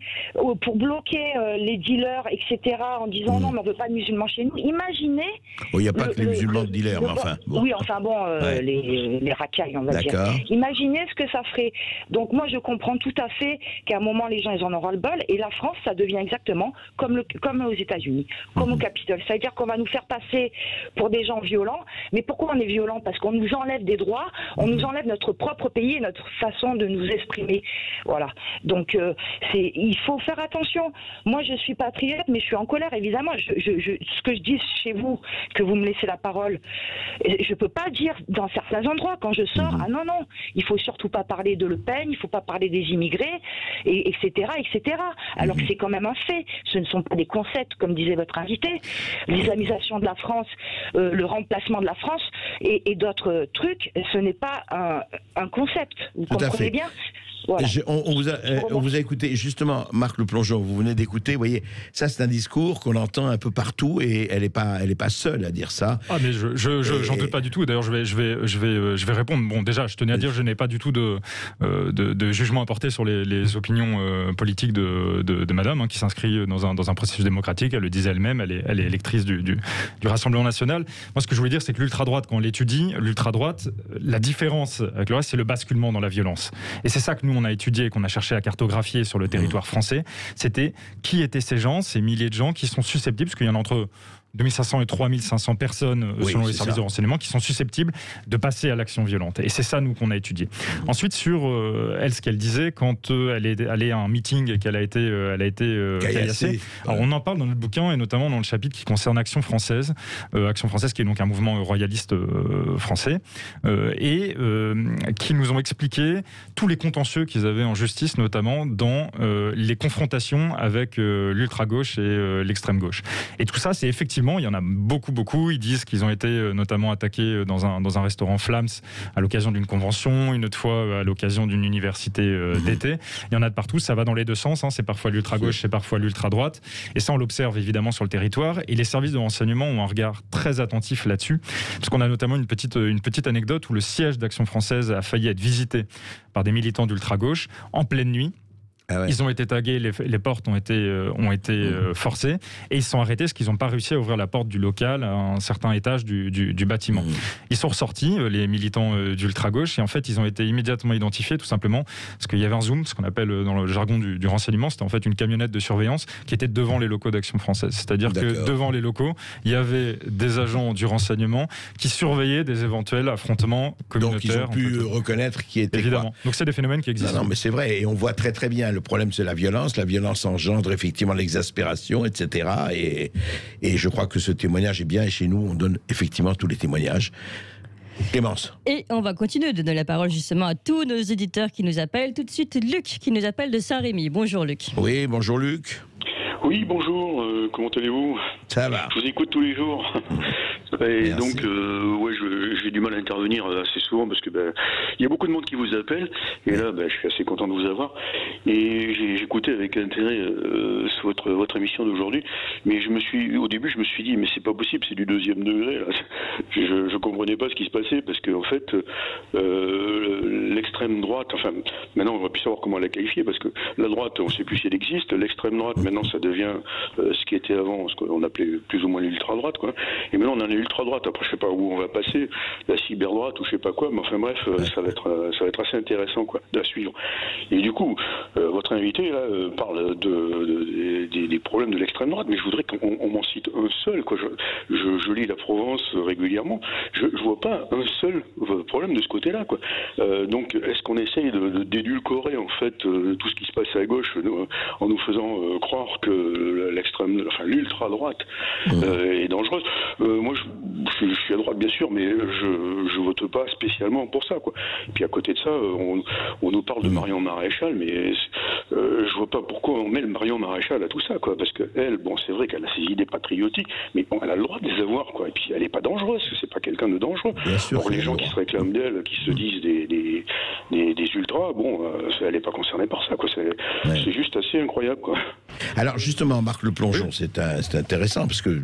pour bloquer les dealers, etc., en disant non, mais on ne veut pas de musulmans chez nous, imaginez... Il n'y a pas que les musulmans de dealers, mais enfin... Bon. Oui, enfin bon, ouais. les racailles, on va dire. Imaginez ce que ça ferait. Donc moi, je comprends tout à fait qu'à un moment, les gens, ils en auront le bol, et la France, ça devient exactement comme aux États-Unis, comme au Capitole. C'est-à-dire qu'on va nous faire passer pour des gens violents, mais pourquoi on est violents? Parce qu'on nous enlève des droits, on nous enlève notre propre pays et notre façon de nous exprimer. Voilà. Donc, il faut faire attention. Moi, je suis patriote, mais je suis en colère, évidemment. Ce que je dis chez vous, que vous me laissez la parole, je peux pas dire dans certains endroits, quand je sors, ah non, non, il faut surtout pas parler de Le Pen, il faut pas parler des immigrés, etc., etc. Alors que c'est quand même un fait. Ce ne sont pas des concepts, comme disait votre invité. L'islamisation de la France, le remplacement de la France et d'autres trucs, ce n'est pas un concept. Vous comprenez bien? Voilà. On vous a écouté, justement, Marc Le Plongeon, vous venez d'écouter, vous voyez, ça c'est un discours qu'on entend un peu partout et elle est pas seule à dire ça. Ah mais j'en doute pas du tout. D'ailleurs je vais répondre. Bon déjà je tenais à dire je n'ai pas du tout de jugement à porter sur les opinions politiques de Madame qui s'inscrit dans un processus démocratique. Elle le disait elle-même, elle est électrice du Rassemblement National. Moi ce que je voulais dire c'est que l'ultra-droite, quand on l'étudie, l'ultra-droite, la différence avec le reste c'est le basculement dans la violence. Et c'est ça que nous on a étudié et qu'on a cherché à cartographier sur le territoire français, c'était qui étaient ces gens, ces milliers de gens qui sont susceptibles, parce qu'il y en a entre 2500 et 3500 personnes, selon les services de renseignement, qui sont susceptibles de passer à l'action violente. Et c'est ça, nous, qu'on a étudié. Ensuite, sur elle, ce qu'elle disait, quand elle est allée à un meeting et qu'elle a été caillassée. Alors, on en parle dans notre bouquin, et notamment dans le chapitre qui concerne Action Française. Action Française, qui est donc un mouvement royaliste français, et qui nous ont expliqué tous les contentieux qu'ils avaient en justice, notamment dans les confrontations avec l'ultra-gauche et l'extrême-gauche. Et tout ça, c'est effectivement, il y en a beaucoup. Ils disent qu'ils ont été notamment attaqués dans un restaurant Flams à l'occasion d'une convention, une autre fois à l'occasion d'une université d'été. Il y en a de partout, ça va dans les deux sens. C'est parfois l'ultra-gauche, c'est parfois l'ultra-droite. Et ça, on l'observe évidemment sur le territoire. Et les services de renseignement ont un regard très attentif là-dessus. Parce qu'on a notamment une petite anecdote où le siège d'Action Française a failli être visité par des militants d'ultra-gauche en pleine nuit. Ah ouais. Ils ont été tagués, les portes ont été forcées et ils se sont arrêtés parce qu'ils n'ont pas réussi à ouvrir la porte du local à un certain étage du bâtiment. Ils sont ressortis, les militants d'ultra-gauche, et en fait ils ont été immédiatement identifiés tout simplement parce qu'il y avait un zoom, ce qu'on appelle dans le jargon du renseignement, c'était en fait une camionnette de surveillance qui était devant les locaux d'Action Française. C'est-à-dire que devant les locaux, il y avait des agents du renseignement qui surveillaient des éventuels affrontements communautaires. Donc ils ont pu reconnaître qui était évidemment. Donc c'est des phénomènes qui existent. Non mais c'est vrai, et on voit très bien. Le problème, c'est la violence. La violence engendre effectivement l'exaspération, etc. Et je crois que ce témoignage est bien. Et chez nous, on donne effectivement tous les témoignages. Clémence. Et on va continuer de donner la parole justement à tous nos éditeurs qui nous appellent. Tout de suite, Luc qui nous appelle de Saint-Rémy. Bonjour Luc. Oui, bonjour Luc. Oui, bonjour, comment allez-vous? Ça va. Je vous écoute tous les jours. Et donc, j'ai du mal à intervenir assez souvent parce que il y a beaucoup de monde qui vous appelle. Et là, je suis assez content de vous avoir. Et j'ai écouté avec intérêt votre émission d'aujourd'hui. Mais au début, je me suis dit, mais c'est pas possible, c'est du deuxième degré. Là. Je comprenais pas ce qui se passait parce que en fait, l'extrême droite, enfin, maintenant on va plus savoir comment la qualifier parce que la droite, on sait plus si elle existe. L'extrême droite, maintenant, ça devient ce qui était avant, ce qu'on appelait plus ou moins l'ultra-droite, quoi. Et maintenant, on en est l'ultra-droite. Après, je sais pas où on va passer, la cyber-droite ou je sais pas quoi, mais enfin bref, ça va être assez intéressant, quoi, à suivre. Et du coup, votre invité, là, parle des problèmes de l'extrême-droite, mais je voudrais qu'on m'en cite un seul, quoi. Je lis la Provence régulièrement, je vois pas un seul problème de ce côté-là, quoi. Donc, est-ce qu'on essaye d'édulcorer, en fait, tout ce qui se passe à gauche en nous faisant croire que l'ultra-droite est dangereuse? Moi, je suis à droite, bien sûr, mais je vote pas spécialement pour ça, quoi. Et puis à côté de ça, on nous parle de Marion Maréchal, mais je vois pas pourquoi on met le Marion Maréchal à tout ça, quoi. Parce que elle, bon, c'est vrai qu'elle a ses idées patriotiques, mais bon, elle a le droit de les avoir, quoi. Et puis elle est pas dangereuse, c'est pas quelqu'un de dangereux. Pour les gens qui se réclament d'elle, qui se disent des ultras, bon, elle est pas concernée par ça, quoi. C'est juste assez incroyable, quoi. Alors justement, Marc Le Plongeon, c'est intéressant parce que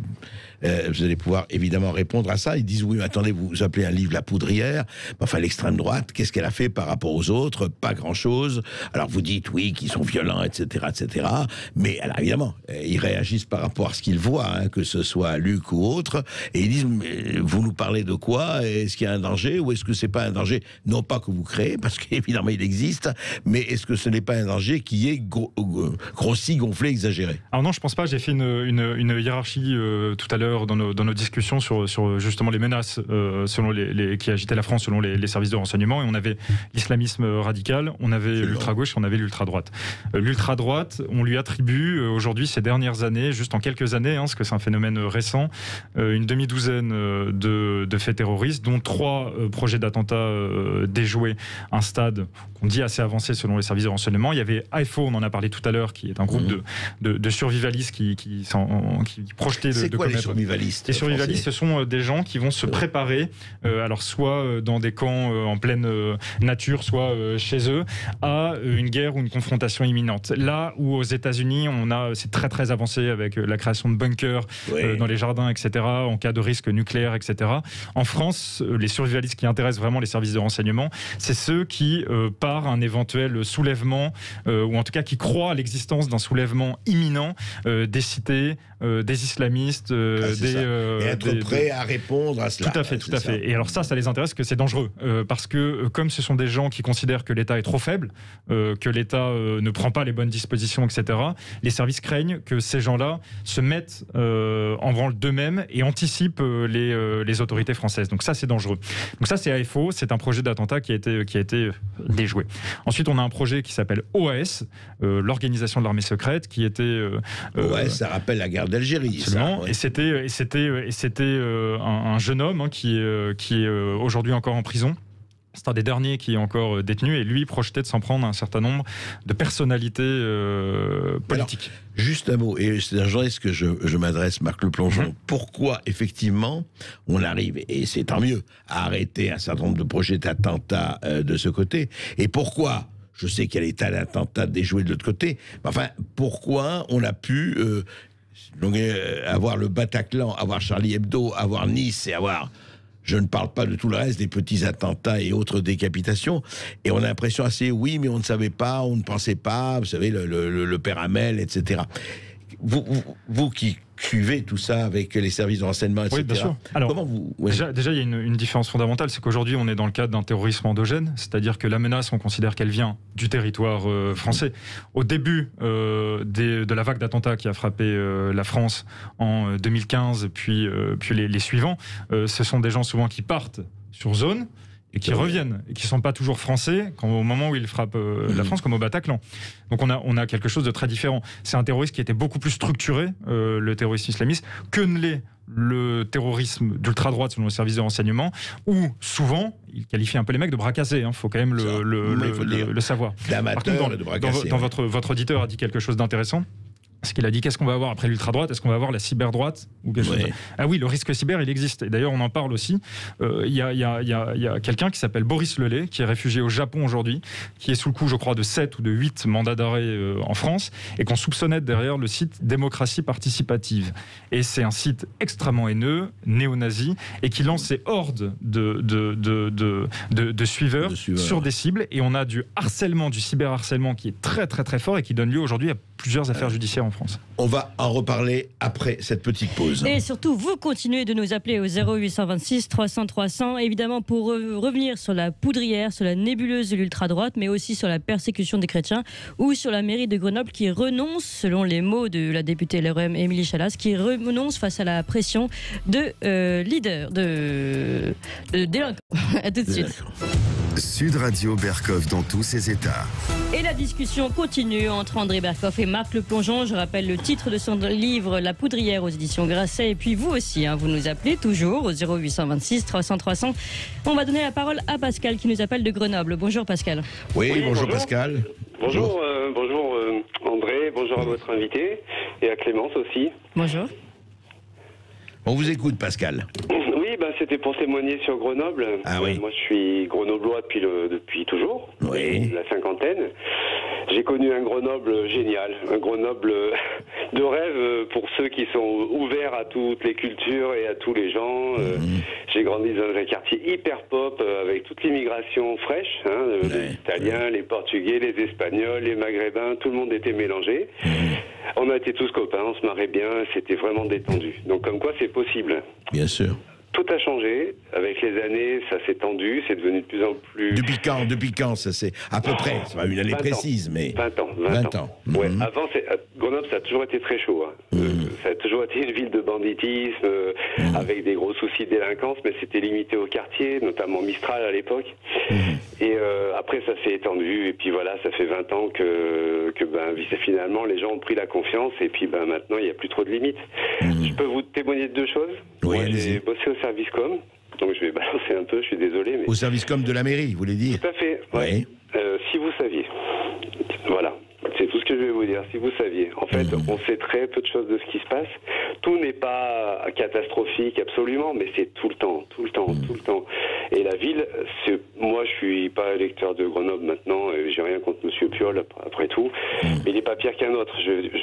vous allez pouvoir évidemment répondre à ça. Ils disent oui, mais attendez, vous appelez un livre La Poudrière, enfin l'extrême droite, qu'est-ce qu'elle a fait par rapport aux autres? Pas grand-chose. Alors vous dites oui, qu'ils sont violents, etc., etc. Mais alors évidemment, ils réagissent par rapport à ce qu'ils voient, hein, que ce soit Luc ou autre, et ils disent mais vous nous parlez de quoi? Est-ce qu'il y a un danger ou est-ce que c'est pas un danger? Non pas que vous créez, parce qu'évidemment il existe, mais est-ce que ce n'est pas un danger qui est grossi, gonflé, exagéré? Alors non, je pense pas. J'ai fait une hiérarchie tout à l'heure dans nos discussions sur justement les menaces selon qui agitaient la France selon les services de renseignement. Et on avait l'islamisme radical, on avait l'ultra-gauche, on avait l'ultra-droite. L'ultra-droite, on lui attribue aujourd'hui, ces dernières années, juste en quelques années, parce que c'est un phénomène récent, une demi-douzaine de faits terroristes, dont 3 projets d'attentats déjoués, un stade qu'on dit assez avancé selon les services de renseignement. Il y avait AFO, on en a parlé tout à l'heure, qui est un groupe de survivalistes qui projetaient C'est de quoi les commettre. survivalistes? Les survivalistes, ce sont des gens qui vont se préparer, alors soit dans des camps en pleine nature, soit chez eux, à une guerre ou une confrontation imminente. Là où aux États-Unis, c'est très très avancé avec la création de bunkers dans les jardins, etc., en cas de risque nucléaire, etc. En France, les survivalistes qui intéressent vraiment les services de renseignement, c'est ceux qui, par un éventuel soulèvement, ou en tout cas qui croient à l'existence d'un soulèvement imminent, des cités, des islamistes, et être prêt à répondre à cela. Tout à fait. Et alors ça les intéresse, que c'est dangereux, parce que comme ce sont des gens qui considèrent que l'État est trop faible, que l'État ne prend pas les bonnes dispositions, etc., les services craignent que ces gens-là se mettent en branle d'eux-mêmes et anticipent les autorités françaises. Donc ça, c'est dangereux. Donc ça, c'est AFO, c'est un projet d'attentat qui a été déjoué. Ensuite, on a un projet qui s'appelle OAS, l'organisation de l'armée secrète, qui était... OAS, ça rappelle la guerre d'Algérie. Absolument. Et c'était un jeune homme qui est aujourd'hui encore en prison. C'est un des derniers qui est encore détenu, et lui projetait de s'en prendre un certain nombre de personnalités politiques. Alors, juste un mot, et c'est un journaliste que je m'adresse, Marc Le Plongeon. Pourquoi, effectivement, on arrive, et c'est tant mieux, à arrêter un certain nombre de projets d'attentats de ce côté? Et pourquoi, je sais qu'il y a des tas d'attentats déjoués de l'autre côté, mais enfin, pourquoi on a pu avoir le Bataclan, avoir Charlie Hebdo, avoir Nice et avoir... Je ne parle pas de tout le reste, des petits attentats et autres décapitations. Et on a l'impression assez, oui, mais on ne savait pas, on ne pensait pas, vous savez, le père Hamel, etc. Vous qui suivez tout ça avec les services de renseignement, etc. Oui, bien sûr. Alors, comment vous... Déjà, il y a une différence fondamentale, c'est qu'aujourd'hui, on est dans le cadre d'un terrorisme endogène, c'est-à-dire que la menace, on considère qu'elle vient du territoire français. Au début de la vague d'attentats qui a frappé la France en 2015, puis les suivants, ce sont des gens souvent qui partent sur zone, et qui reviennent, et qui ne sont pas toujours français au moment où ils frappent la France, comme au Bataclan. Donc on a quelque chose de très différent. C'est un terrorisme qui était beaucoup plus structuré, le terrorisme islamiste, que ne l'est le terrorisme d'ultra-droite selon le service de renseignement, où souvent, il qualifie un peu les mecs de bras cassés, il faut quand même le savoir. Par contre, votre auditeur a dit quelque chose d'intéressant. Ce qu'il a dit, qu'est-ce qu'on va avoir après l'ultra-droite? Est-ce qu'on va avoir la cyberdroite ou quelque chose? Ah oui, le risque cyber, il existe. Et d'ailleurs, on en parle aussi. Il y a quelqu'un qui s'appelle Boris Lelay, qui est réfugié au Japon aujourd'hui, qui est sous le coup, je crois, de 7 ou de 8 mandats d'arrêt en France, et qu'on soupçonnait derrière le site Démocratie Participative. Et c'est un site extrêmement haineux, néo-nazi, et qui lance ses hordes de suiveurs sur des cibles. Et on a du harcèlement, du cyberharcèlement qui est très très très fort et qui donne lieu aujourd'hui à plusieurs affaires judiciaires en France. On va en reparler après cette petite pause. Et surtout, vous continuez de nous appeler au 0826 300 300, évidemment pour revenir sur la poudrière, sur la nébuleuse de l'ultra-droite, mais aussi sur la persécution des chrétiens, ou sur la mairie de Grenoble qui renonce, selon les mots de la députée LREM Émilie Chalas, qui renonce face à la pression de leaders, de délinquants. À tout de suite. Sud Radio Bercoff dans tous ses états. Et la discussion continue entre André Bercoff et Marc Le Plongeon. Je rappelle le titre de son livre La Poudrière aux éditions Grasset. Et puis vous aussi, vous nous appelez toujours au 0826 300 300. On va donner la parole à Pascal qui nous appelle de Grenoble. Bonjour Pascal. Oui, bonjour Pascal. Bonjour André, bonjour à votre invité et à Clémence aussi. Bonjour. On vous écoute Pascal. Oui, c'était pour témoigner sur Grenoble. Ah oui. Moi je suis grenoblois depuis toujours, oui. la cinquantaine. J'ai connu un Grenoble génial, un Grenoble de rêve pour ceux qui sont ouverts à toutes les cultures et à tous les gens. J'ai grandi dans un quartier hyper pop avec toute l'immigration fraîche, les Italiens, les Portugais, les Espagnols, les Maghrébins, tout le monde était mélangé. On a été tous copains, on se marrait bien, c'était vraiment détendu. Donc comme quoi c'est possible. Bien sûr. Tout a changé. Avec les années, ça s'est tendu, c'est devenu de plus en plus... Depuis quand ça c'est à peu près, c'est pas une année précise, mais... 20 ans. 20 ans. Ouais. Avant, Grenoble, ça a toujours été très chaud. Ça a toujours été une ville de banditisme, avec des gros soucis de délinquance, mais c'était limité au quartier, notamment Mistral à l'époque. Et après, ça s'est étendu, et puis voilà, ça fait 20 ans que finalement, les gens ont pris la confiance, et puis maintenant, il n'y a plus trop de limites. Je peux vous témoigner de deux choses. Oui, moi, j'ai bossé au service com, donc je vais balancer un peu, je suis désolé. Mais... Au service com de la mairie, vous voulez dire? Tout à fait, ouais. Si vous saviez, voilà, c'est tout ce que je vais vous dire, si vous saviez. En fait, on sait très peu de choses de ce qui se passe. Tout n'est pas catastrophique, absolument, mais c'est tout le temps. Et la ville, moi je suis pas électeur de Grenoble maintenant, j'ai rien contre Monsieur Piolle, après tout, mais il n'est pas pire qu'un autre,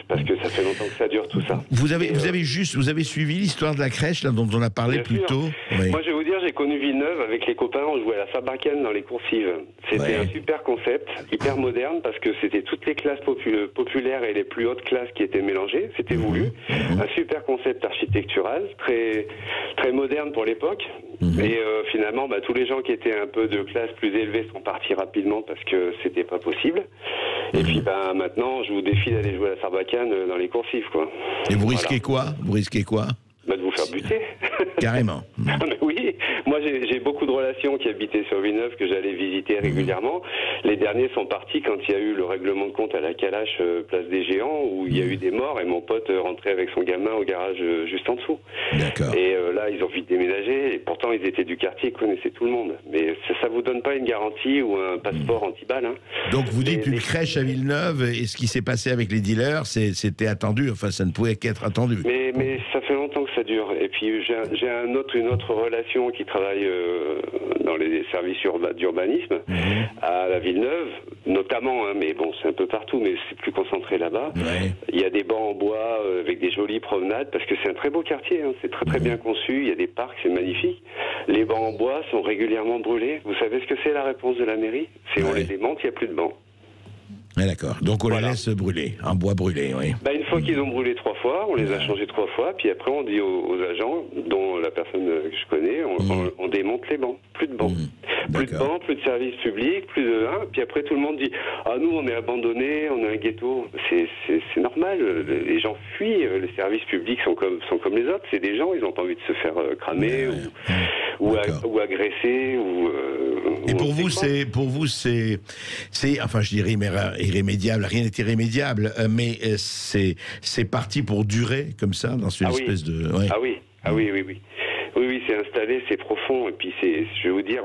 parce que ça fait longtemps que ça dure tout ça. Vous avez suivi l'histoire de la crèche là, dont on a parlé plus tôt? Oui. Moi je vais vous dire, j'ai connu Villeneuve avec les copains, on jouait à la Sarbacane dans les coursives. C'était un super concept, hyper moderne, parce que c'était toutes les classes populaires et les plus hautes classes qui étaient mélangées, c'était voulu. Un super concept architectural, très, très moderne pour l'époque. Et finalement, tous les gens qui étaient un peu de classe plus élevée sont partis rapidement parce que c'était pas possible. Et puis maintenant, je vous défie d'aller jouer à la Sarbacane dans les coursives, quoi. Et vous risquez quoi? Vous risquez quoi? De vous faire buter. Carrément. Mais oui, moi j'ai beaucoup de relations qui habitaient sur Villeneuve que j'allais visiter régulièrement. Les derniers sont partis quand il y a eu le règlement de compte à la Calache, place des Géants, où il y a eu des morts et mon pote rentrait avec son gamin au garage juste en dessous. D'accord. Et là, ils ont vite déménagé et pourtant ils étaient du quartier, ils connaissaient tout le monde. Mais ça vous donne pas une garantie ou un passeport anti-balle. Donc vous dites une crèche à Villeneuve et ce qui s'est passé avec les dealers, c'était attendu, enfin ça ne pouvait qu'être attendu. Mais ça fait longtemps que ça dure. Et puis j'ai une autre relation qui travaille dans les services d'urbanisme à la Villeneuve, notamment, mais bon, c'est un peu partout, mais c'est plus concentré là-bas. Il y a des bancs en bois avec des jolies promenades, parce que c'est un très beau quartier, c'est très très bien conçu, il y a des parcs, c'est magnifique. Les bancs en bois sont régulièrement brûlés. Vous savez ce que c'est la réponse de la mairie? C'est on les démonte, il n'y a plus de bancs. Ah, d'accord. Donc on les laisse brûler, en bois brûlé, oui. Une fois qu'ils ont brûlé 3 fois, on les a changés 3 fois, puis après on dit aux agents, dont la personne que je connais, on démonte les bancs. Plus de bancs. Plus de bancs, plus de services publics, plus de... puis après tout le monde dit, ah nous on est abandonnés, on est un ghetto. C'est normal, les gens fuient, les services publics sont comme les autres, c'est des gens, ils n'ont pas envie de se faire cramer ou agresser. Et pour vous, c'est, enfin je dirais irrémédiable, rien n'est irrémédiable, mais c'est parti pour durer comme ça, dans une espèce de... Ouais. Oui, c'est installé, c'est profond, et puis je vais vous dire,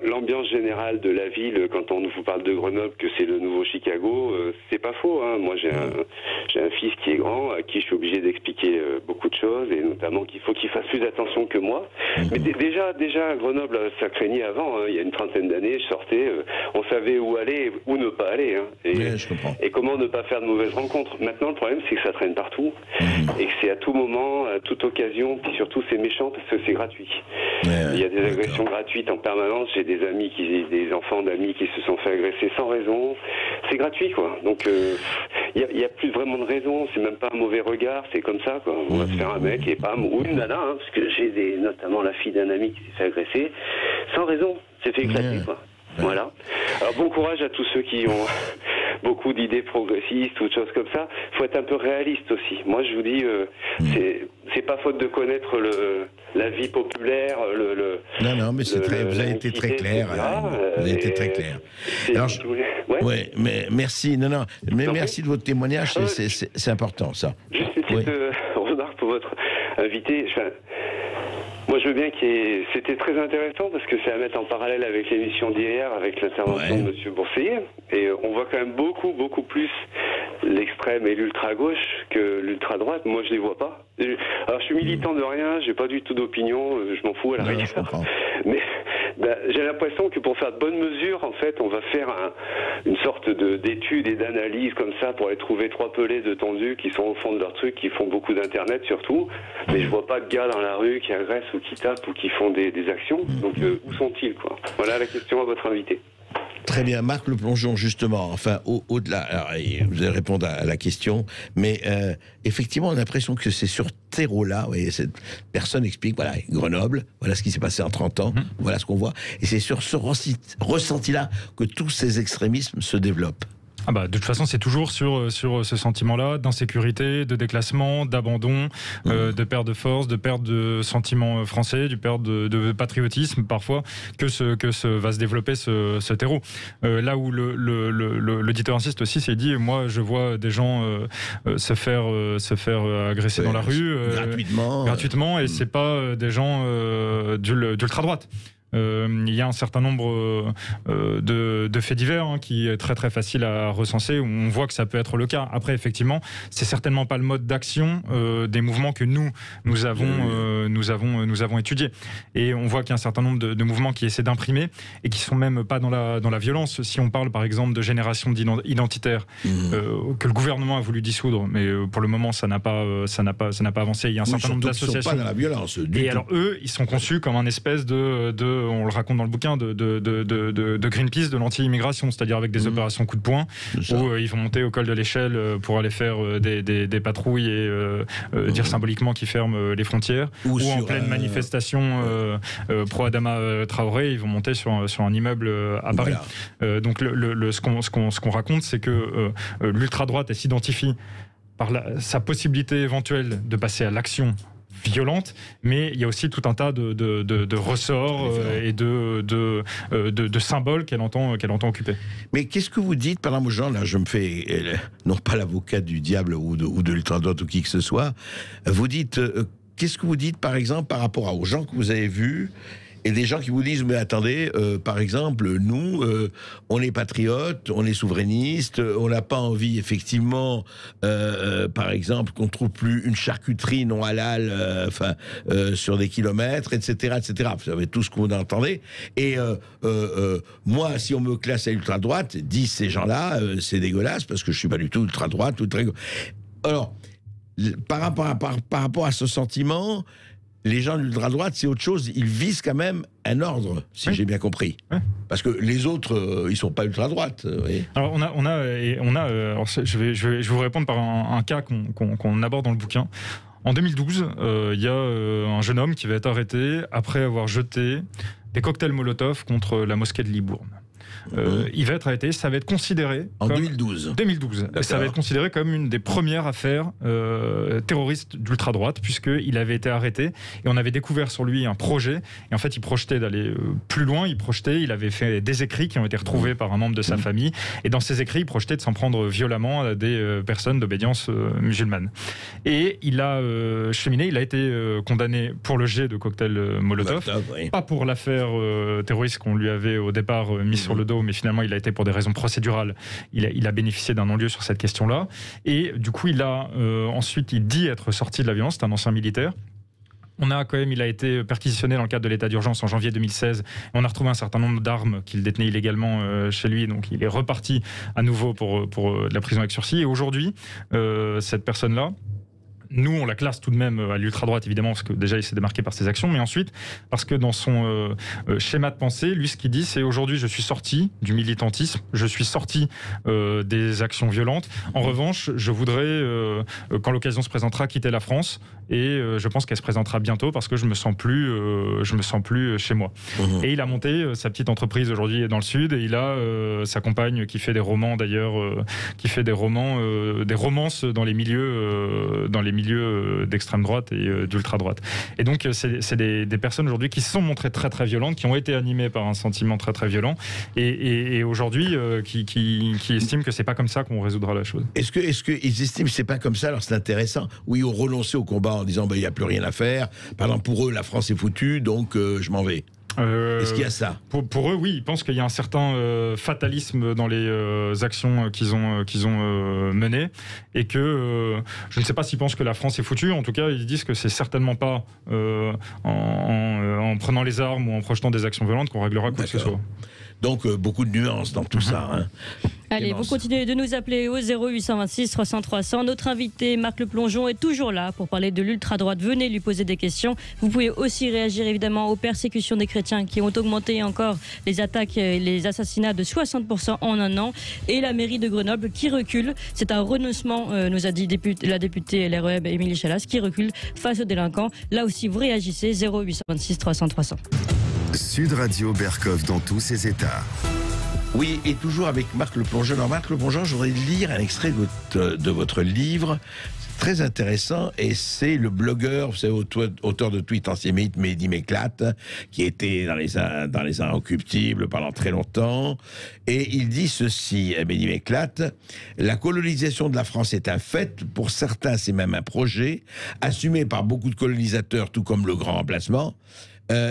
l'ambiance générale de la ville, quand on vous parle de Grenoble, que c'est le nouveau Chicago, c'est pas faux, Moi, j'ai un fils qui est grand, à qui je suis obligé d'expliquer beaucoup de choses, et notamment qu'il faut qu'il fasse plus attention que moi. Mais déjà, Grenoble, ça craignait avant, il y a une trentaine d'années, je sortais, on savait où aller, où ne pas aller, je comprends. Et comment ne pas faire de mauvaises rencontres. Maintenant, le problème, c'est que ça traîne partout, et que c'est à tout moment, à toute occasion, puis surtout, c'est méchant, parce que c'est gratuit. Il y a des agressions gratuites en permanence. J'ai des enfants d'amis qui se sont fait agresser sans raison. C'est gratuit, quoi. Donc, il y a plus vraiment de raison. C'est même pas un mauvais regard. C'est comme ça, quoi. On va se faire un mec et bam, ou une nana, parce que j'ai notamment la fille d'un ami qui s'est fait agresser sans raison. C'est fait éclater, quoi. Voilà. Alors bon courage à tous ceux qui ont beaucoup d'idées progressistes ou de choses comme ça. Il faut être un peu réaliste aussi. Moi, je vous dis, c'est pas faute de connaître la vie populaire, Non, mais vous avez été très clair. Vous avez été très clair. Alors, mais merci. Mais merci de votre témoignage. C'est important, ça. Juste une petite remarque pour votre invité. Moi, je veux bien c'était très intéressant parce que c'est à mettre en parallèle avec l'émission d'hier, avec l'intervention de M. Bourseiller. Et on voit quand même beaucoup, beaucoup plus l'extrême et l'ultra-gauche que l'ultra-droite. Moi, je les vois pas. Alors, je suis militant de rien, j'ai pas du tout d'opinion, je m'en fous à la rigueur. J'ai l'impression que pour faire de bonnes mesures, en fait, on va faire une sorte d'étude et d'analyse comme ça pour aller trouver 3 pelés de tendus qui sont au fond de leur truc, qui font beaucoup d'internet surtout, mais je vois pas de gars dans la rue qui agressent ou qui tapent ou qui font des actions. Donc où sont-ils, quoi? Voilà la question à votre invité. Très bien, Marc Le Plongeon, justement, enfin, au-delà, vous allez répondre à la question, mais effectivement, on a l'impression que c'est sur terreau-là, cette personne explique, voilà, Grenoble, voilà ce qui s'est passé en 30 ans, voilà ce qu'on voit, et c'est sur ce ressenti-là que tous ces extrémismes se développent. De toute façon, c'est toujours sur ce sentiment-là d'insécurité, de déclassement, d'abandon, de perte de force, de perte de sentiment français, du perte de patriotisme parfois, que va se développer ce terreau. Là où l'auditeur insiste aussi, c'est dit, moi je vois des gens se faire agresser dans la rue gratuitement, et c'est pas des gens d'ultra-droite. Il y a un certain nombre de faits divers qui est très très facile à recenser, où on voit que ça peut être le cas. Après, effectivement, c'est certainement pas le mode d'action des mouvements que nous avons étudiés. Et on voit qu'il y a un certain nombre de mouvements qui essaient d'imprimer et qui sont même pas dans la violence. Si on parle par exemple de génération identitaire que le gouvernement a voulu dissoudre, mais pour le moment ça n'a pas avancé. Il y a un certain nombre d'associations. Ils sont pas dans la violence. Alors eux, ils sont conçus comme un espèce on le raconte dans le bouquin, de Greenpeace, de l'anti-immigration, c'est-à-dire avec des opérations coup de poing, où ils vont monter au col de l'échelle pour aller faire des patrouilles et dire symboliquement qu'ils ferment les frontières, ou en pleine manifestation pro-Adama Traoré, ils vont monter sur un immeuble à Paris. Voilà. Donc ce qu'on raconte, c'est que l'ultra-droite, elle s'identifie par sa possibilité éventuelle de passer à l'action violente, mais il y a aussi tout un tas de ressorts et de symboles qu'elle entend occuper. Mais qu'est-ce que vous dites, par exemple, aux gens, là je me fais, non pas l'avocat du diable ou de l'ultra-droite ou qui que ce soit, vous dites, qu'est-ce que vous dites par exemple par rapport aux gens que vous avez vus, et des gens qui vous disent, mais attendez, par exemple, nous, on est patriotes, on est souverainistes, on n'a pas envie, effectivement, par exemple, qu'on ne trouve plus une charcuterie non halal sur des kilomètres, etc., etc. Vous savez tout ce que vous entendez. Et moi, si on me classe à l'ultra-droite, disent ces gens-là, c'est dégueulasse, parce que je ne suis pas du tout ultra-droite. Alors, par rapport à ce sentiment... Les gens de l'ultra-droite, c'est autre chose. Ils visent quand même un ordre, si j'ai bien compris. Parce que les autres, ils sont pas ultra-droite. Alors je vais vous répondre par un cas qu'on aborde dans le bouquin. En 2012, il y a un jeune homme qui va être arrêté après avoir jeté des cocktails Molotov contre la mosquée de Libourne. Il va être arrêté, ça va être considéré en 2012. Ça va être considéré comme une des premières affaires terroristes d'ultra-droite, puisqu'il avait été arrêté et on avait découvert sur lui un projet, et en fait il projetait d'aller plus loin, il avait fait des écrits qui ont été retrouvés par un membre de sa famille, et dans ces écrits il projetait de s'en prendre violemment à des personnes d'obédience musulmane. Et il a cheminé, il a été condamné pour le jet de cocktail Molotov, pas pour l'affaire terroriste qu'on lui avait au départ mis sur le dos, mais finalement il a été pour des raisons procédurales, il a bénéficié d'un non-lieu sur cette question-là, et du coup ensuite il dit être sorti de la violence, c'est un ancien militaire. Il a été perquisitionné dans le cadre de l'état d'urgence en janvier 2016. On a retrouvé un certain nombre d'armes qu'il détenait illégalement chez lui, donc il est reparti à nouveau pour la prison avec sursis. Et aujourd'hui, cette personne-là, nous, on la classe tout de même à l'ultra-droite, évidemment, parce que déjà, il s'est démarqué par ses actions, mais ensuite, parce que dans son schéma de pensée, lui, ce qu'il dit, c'est aujourd'hui, je suis sorti du militantisme, je suis sorti des actions violentes. En revanche, je voudrais, quand l'occasion se présentera, quitter la France, et je pense qu'elle se présentera bientôt parce que je me sens plus chez moi. Et il a monté sa petite entreprise aujourd'hui dans le Sud, et il a sa compagne qui fait des romans, d'ailleurs, des romances dans les milieux d'extrême droite et d'ultra droite. Et donc c'est des personnes aujourd'hui qui se sont montrées très très violentes, qui ont été animées par un sentiment très très violent, et aujourd'hui qui estiment que c'est pas comme ça qu'on résoudra la chose. Est-ce qu'ils estiment que c'est pas comme ça? Alors c'est intéressant. Oui, ont renoncé au combat en disant il n'y a plus rien à faire. Par exemple, pour eux, la France est foutue, donc je m'en vais. Est-ce qu'il y a ça? Pour eux, oui, ils pensent qu'il y a un certain fatalisme dans les actions qu'ils ont menées, et que je ne sais pas s'ils pensent que la France est foutue. En tout cas, ils disent que c'est certainement pas en en prenant les armes ou en projetant des actions violentes qu'on réglera quoi que ce soit. Donc beaucoup de nuances dans tout ça. Hein. Allez, vous continuez de nous appeler au 0826 300 300. Notre invité, Marc Le Plongeon, est toujours là pour parler de l'ultra-droite. Venez lui poser des questions. Vous pouvez aussi réagir évidemment aux persécutions des chrétiens qui ont augmenté encore les attaques et les assassinats de 60% en un an. Et la mairie de Grenoble qui recule. C'est un renoncement, nous a dit la députée LREM Émilie Chalas, qui recule face aux délinquants. Là aussi, vous réagissez 0826 300 300. Sud Radio Berkov dans tous ses états. Oui, et toujours avec Marc Le Plongeon. Alors Marc Le Plongeon, je voudrais lire un extrait de votre livre. C'est très intéressant et c'est le blogueur, vous savez, auteur de tweets antisémites, Mehdi Meklat, qui était dans les Inrecuptibles pendant très longtemps. Et il dit ceci, Mehdi Meklat: la colonisation de la France est un fait. Pour certains, c'est même un projet assumé par beaucoup de colonisateurs, tout comme le grand remplacement.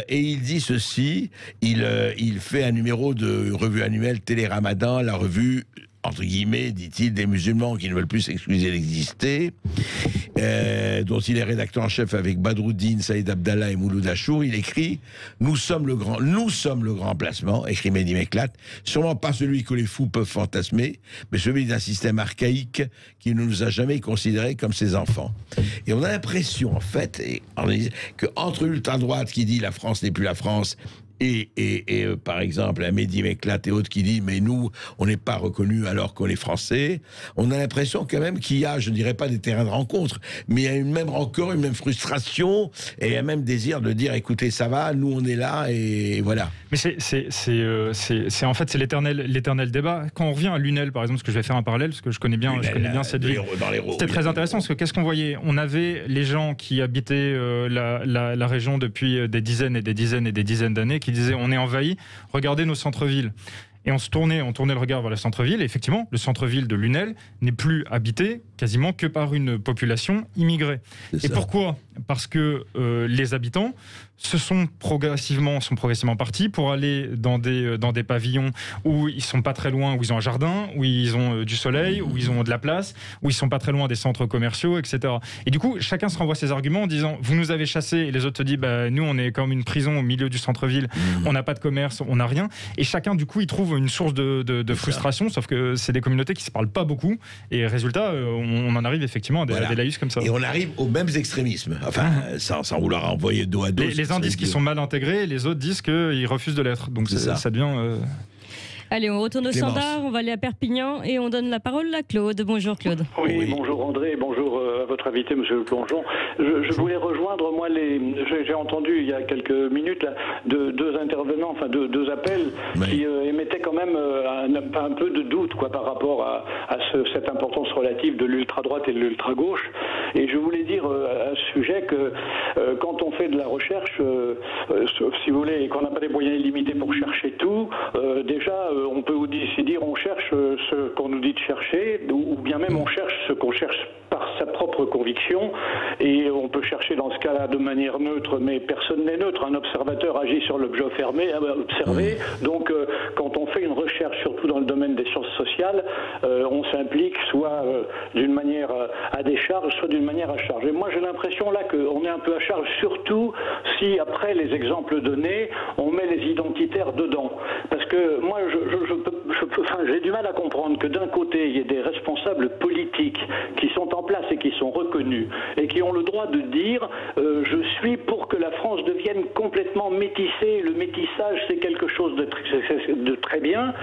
Et il dit ceci, il fait un numéro de revue annuelle Télé-Ramadan, la revue, entre guillemets, dit-il, des musulmans qui ne veulent plus s'excuser d'exister, dont il est rédacteur en chef avec Badruddin, Saïd Abdallah et Mouloud Achour. Il écrit « Nous sommes le grand remplacement », écrit Mehdi Meklat, sûrement pas celui que les fous peuvent fantasmer, mais celui d'un système archaïque qui ne nous a jamais considérés comme ses enfants. Et on a l'impression, en fait, qu'entre l'ultra-droite qui dit « la France n'est plus la France », et par exemple, un Mehdi Meklat et autres qui dit mais nous, on n'est pas reconnus alors qu'on est français. On a l'impression quand même qu'il y a, je ne dirais pas des terrains de rencontre, mais il y a une même rancœur, une même frustration et un même désir de dire écoutez, ça va, nous on est là et voilà. Mais c'est en fait c'est l'éternel débat. Quand on revient à Lunel par exemple, parce que je vais faire un parallèle parce que je connais bien cette ville. C'était très intéressant parce que qu'est-ce qu'on voyait? On avait les gens qui habitaient la région depuis des dizaines et des dizaines et des dizaines d'années qui disaient on est envahi, regardez nos centres-villes. Et on tournait le regard vers le centre-ville. Et effectivement, le centre-ville de Lunel n'est plus habité quasiment que par une population immigrée. Et pourquoi? Parce que les habitants sont progressivement partis pour aller dans des pavillons où ils sont pas très loin, où ils ont un jardin, où ils ont du soleil, où ils ont de la place, où ils sont pas très loin des centres commerciaux, etc. Et du coup, chacun se renvoie ses arguments en disant vous nous avez chassés, et les autres te disent bah, nous on est comme une prison au milieu du centre-ville, on n'a pas de commerce, on n'a rien. Et chacun du coup il trouve une source de frustration, sauf que c'est des communautés qui se parlent pas beaucoup. Et résultat, on en arrive effectivement à des laïus comme ça. Et on arrive aux mêmes extrémismes. Enfin, sans vouloir envoyer dos à dos. Les uns disent qu'ils sont mal intégrés, et les autres disent qu'ils refusent de l'être. Donc ça devient... Allez, on retourne au standard, on va aller à Perpignan et on donne la parole à Claude. Bonjour Claude. Oui, bonjour André, bonjour à votre invité Monsieur Le Plongeon. Je voulais rejoindre, moi, j'ai entendu il y a quelques minutes là, deux intervenants, enfin deux appels qui émettaient quand même un peu de doute quoi, par rapport à cette importance relative de l'ultra-droite et de l'ultra-gauche. Et je voulais dire à ce sujet que quand on fait de la recherche, si vous voulez, et qu'on n'a pas des moyens illimités pour chercher tout, déjà on peut aussi dire on cherche ce qu'on nous dit de chercher, ou bien même on cherche ce qu'on cherche par sa propre conviction, et on peut chercher dans ce cas-là de manière neutre, mais personne n'est neutre. Un observateur agit sur l'objet observé, donc quand on fait une recherche, surtout dans le domaine des sciences sociales, on s'implique soit d'une manière à décharge, soit d'une manière à charge. Et moi j'ai l'impression là qu'on est un peu à charge, surtout si après les exemples donnés, on met les identitaires dedans. Parce que moi j'ai du mal à comprendre que d'un côté il y ait des responsables politiques qui sont en place et qui sont reconnus et qui ont le droit de dire je suis pour que la France devienne complètement métissée, le métissage c'est quelque chose de très bien,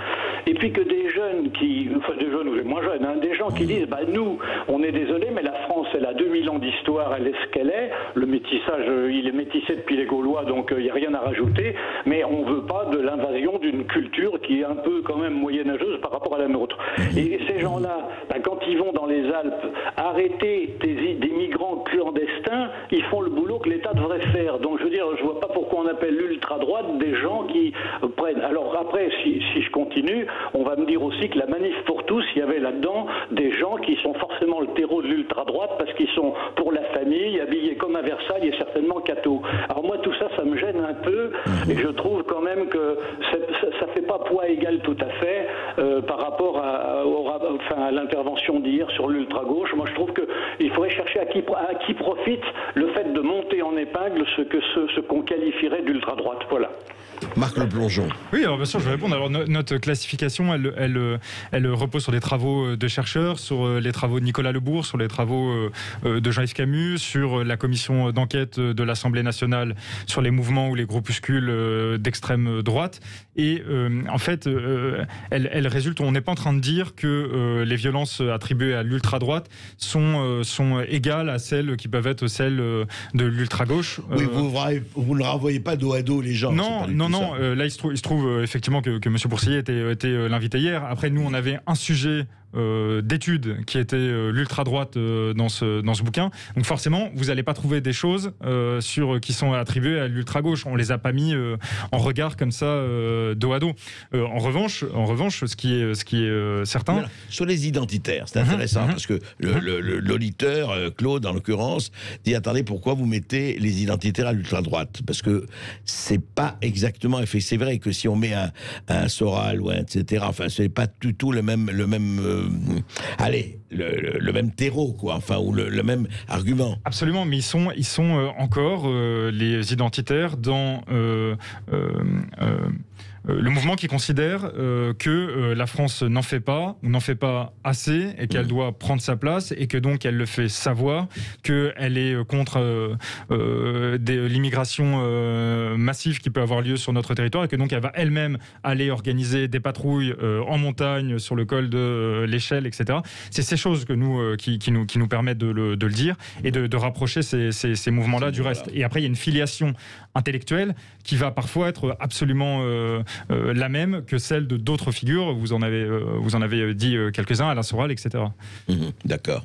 et puis que des jeunes des jeunes ou moins jeunes, des gens qui disent bah nous on est désolé mais la France elle a 2000 ans d'histoire, elle est ce qu'elle est, le métissage il est métissé depuis les Gaulois donc il n'y a rien à rajouter, mais on veut pas de l'invasion d'une culture qui est un peu quand même moyenâgeuse par rapport à la nôtre. Et ces gens-là, quand ils vont dans les Alpes arrêter des migrants clandestins, ils font le boulot que l'État devrait faire. Donc je veux dire, je vois pas pourquoi on appelle l'ultra-droite des gens qui prennent. Alors après, si je continue, on va me dire aussi que la manif pour tous, il y avait là-dedans des gens qui sont forcément le terreau de l'ultra-droite parce qu'ils sont pour la famille, habillés comme à Versailles et certainement cathos. Alors moi tout ça, ça me gêne un peu et je trouve quand même que ça fait pas poids égal tout à fait par rapport à l'intervention d'hier sur l'ultra-gauche. Moi je trouve qu'il faudrait chercher à qui profite le fait de monter en épingle ce que ce qu'on qualifierait d'ultra-droite. Voilà. Marc Le Plongeon. Oui, alors bien sûr, je vais répondre. Alors, notre classification, elle repose sur des travaux de chercheurs, sur les travaux de Nicolas Lebourg, sur les travaux de Jean-Yves Camus, sur la commission d'enquête de l'Assemblée nationale sur les mouvements ou les groupuscules d'extrême droite. Et en fait, elle résulte, on n'est pas en train de dire que les violences attribuées à l'ultra-droite sont égales à celles qui peuvent être celles de l'ultra-gauche. Oui, vous ne renvoyez pas dos à dos les gens. Non, là il se trouve effectivement que M. Boursier était l'invité hier. Après, nous, on avait un sujet d'études qui était l'ultra-droite dans ce bouquin. Donc forcément, vous n'allez pas trouver des choses qui sont attribuées à l'ultra-gauche. On les a pas mis en regard comme ça, dos à dos. En revanche, ce qui est certain... Voilà. Sur les identitaires, c'est intéressant, parce que l'auditeur, Claude en l'occurrence, dit, attendez, pourquoi vous mettez les identitaires à l'ultra-droite? Parce que c'est pas exactement... C'est vrai que si on met un Soral ou un etc., enfin, c'est pas du tout le même le même terreau, quoi, enfin, ou le même argument. Absolument, mais ils sont encore les identitaires dans le mouvement qui considère que la France n'en fait pas, ou n'en fait pas assez, et qu'elle doit prendre sa place, et que donc elle le fait savoir, qu'elle est contre l'immigration massive qui peut avoir lieu sur notre territoire, et que donc elle va elle-même aller organiser des patrouilles en montagne, sur le col de l'Échelle, etc. C'est ces choses que qui nous permettent de le dire, et de rapprocher ces mouvements-là du reste. Et après, il y a une filiation intellectuelle qui va parfois être absolument la même que celle de d'autres figures. Vous en avez dit quelques-uns, Alain Soral, etc. D'accord.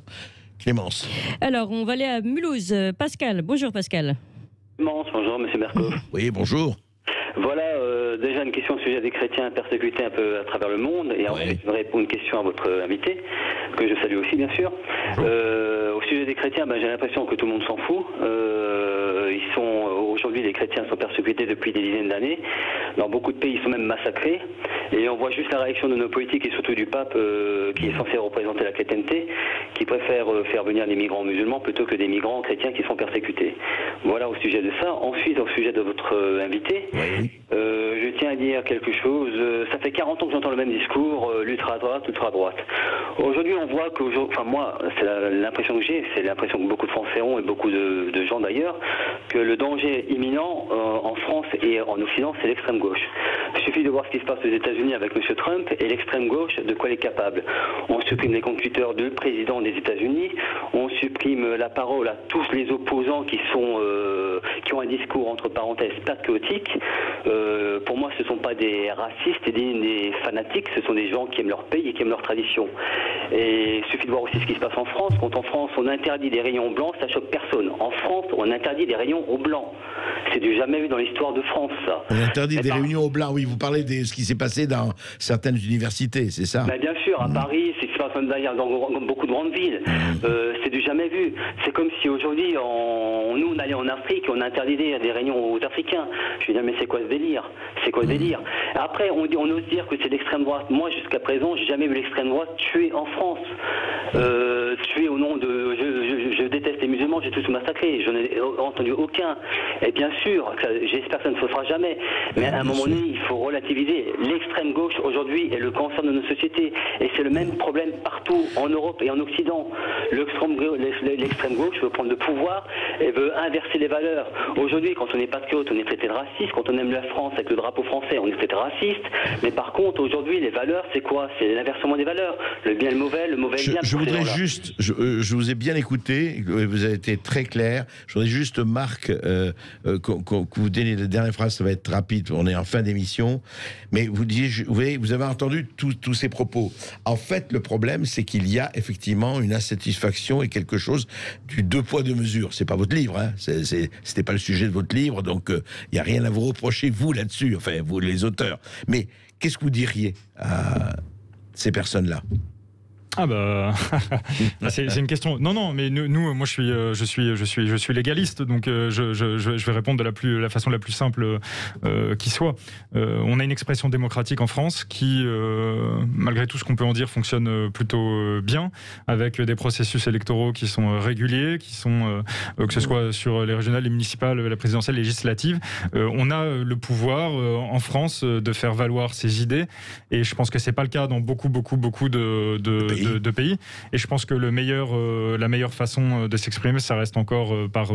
Clémence. Alors, on va aller à Mulhouse. Pascal. Bonjour, Pascal. Bonjour, monsieur Bercoff. Oui, bonjour. Voilà, déjà une question au sujet des chrétiens persécutés un peu à travers le monde, et ensuite je vais répondre une question à votre invité, que je salue aussi bien sûr. Au sujet des chrétiens, j'ai l'impression que tout le monde s'en fout. Aujourd'hui, les chrétiens sont persécutés depuis des dizaines d'années. Dans beaucoup de pays, ils sont même massacrés. Et on voit juste la réaction de nos politiques et surtout du pape, qui est censé représenter la chrétienté, qui préfère faire venir des migrants musulmans plutôt que des migrants chrétiens qui sont persécutés. Voilà au sujet de ça. Ensuite, au sujet de votre invité, je tiens à dire quelque chose. Ça fait 40 ans que j'entends le même discours, l'ultra-droite, l'ultra-droite. Aujourd'hui, on voit que, moi, c'est l'impression que j'ai, c'est l'impression que beaucoup de Français ont, et beaucoup de gens d'ailleurs, que le danger imminent en France et en Occident, c'est l'extrême gauche. Il suffit de voir ce qui se passe aux États-Unis avec M. Trump, et l'extrême gauche, de quoi elle est capable. On supprime les comptes Twitter du président des États-Unis, on supprime la parole à tous les opposants qui ont un discours entre parenthèses patriotique. Pour moi, ce ne sont pas des racistes et des fanatiques, ce sont des gens qui aiment leur pays et qui aiment leur tradition. Et il suffit de voir aussi ce qui se passe en France. Quand en France on interdit des rayons blancs, ça choque personne. En France, on interdit des rayons au blanc. C'est du jamais vu dans l'histoire de France, ça. On interdit des réunions au blanc, oui. Vous parlez de ce qui s'est passé dans certaines universités, c'est ça? Bien sûr, à Paris, c'est ce qui se passe d'ailleurs dans beaucoup de grandes villes. C'est du jamais vu. C'est comme si aujourd'hui, nous, on allait en Afrique, on interdisait des réunions aux Africains. Je veux dire, mais c'est quoi ce délire? C'est quoi ce délire? Après, on ose dire que c'est l'extrême droite. Moi, jusqu'à présent, j'ai jamais vu l'extrême droite tuer en France. Tuer au nom de... Je déteste les musulmans, j'ai tous massacré. Je n'ai entendu aucun. Et bien sûr, j'espère que ça ne se fera jamais. Mais à un moment donné, il faut relativiser. L'extrême gauche, aujourd'hui, est le cancer de nos sociétés. Et c'est le même problème partout, en Europe et en Occident. L'extrême gauche veut prendre le pouvoir et veut inverser les valeurs. Aujourd'hui, quand on est patriote, on est traité de raciste. Quand on aime la France avec le drapeau français, on est traité de raciste. Mais par contre, aujourd'hui, les valeurs, c'est quoi? C'est l'inversement des valeurs. Le bien et le mauvais le bien. Je voudrais juste, je vous ai bien écouté, vous avez été très clair. Je voudrais juste, Marc, que vous donnez la dernière phrase, ça va être rapide, on est en fin d'émission, mais vous avez entendu tous ces propos. En fait, le problème, c'est qu'il y a effectivement une insatisfaction et quelque chose du deux poids, deux mesures. C'est pas votre livre, hein, c'était pas le sujet de votre livre, donc il n'y a rien à vous reprocher, vous, là-dessus, enfin, vous, les auteurs. Mais qu'est-ce que vous diriez à ces personnes-là? Ah bah, c'est une question. Non, mais nous, moi, je suis légaliste, donc je vais répondre de la façon la plus simple qui soit. On a une expression démocratique en France qui, malgré tout ce qu'on peut en dire, fonctionne plutôt bien, avec des processus électoraux qui sont réguliers, qui sont que ce soit sur les régionales, les municipales, la présidentielle, législative. On a le pouvoir en France de faire valoir ses idées, et je pense que c'est pas le cas dans beaucoup de pays. Et je pense que la meilleure façon de s'exprimer, ça reste encore par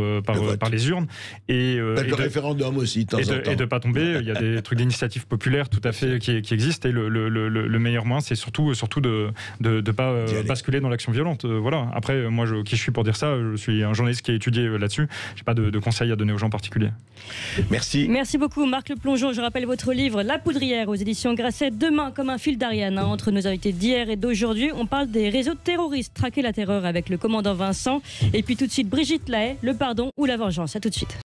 les urnes. Et le référendum aussi, de temps en temps. Et de pas tomber. Il y a des trucs d'initiative populaire tout à fait qui existent. Et le meilleur moyen, c'est surtout de pas basculer dans l'action violente. Voilà. Après, moi, qui je suis pour dire ça? Je suis un journaliste qui a étudié là-dessus. J'ai pas de conseils à donner aux gens particuliers. Merci. Merci beaucoup, Marc Le Plongeon. Je rappelle votre livre La Poudrière aux éditions Grasset. Demain, comme un fil d'Ariane, entre nos invités d'hier et d'aujourd'hui, on parle des réseaux terroristes. Traquer la terreur avec le commandant Vincent. Et puis tout de suite, Brigitte Lahaie, le pardon ou la vengeance. À tout de suite.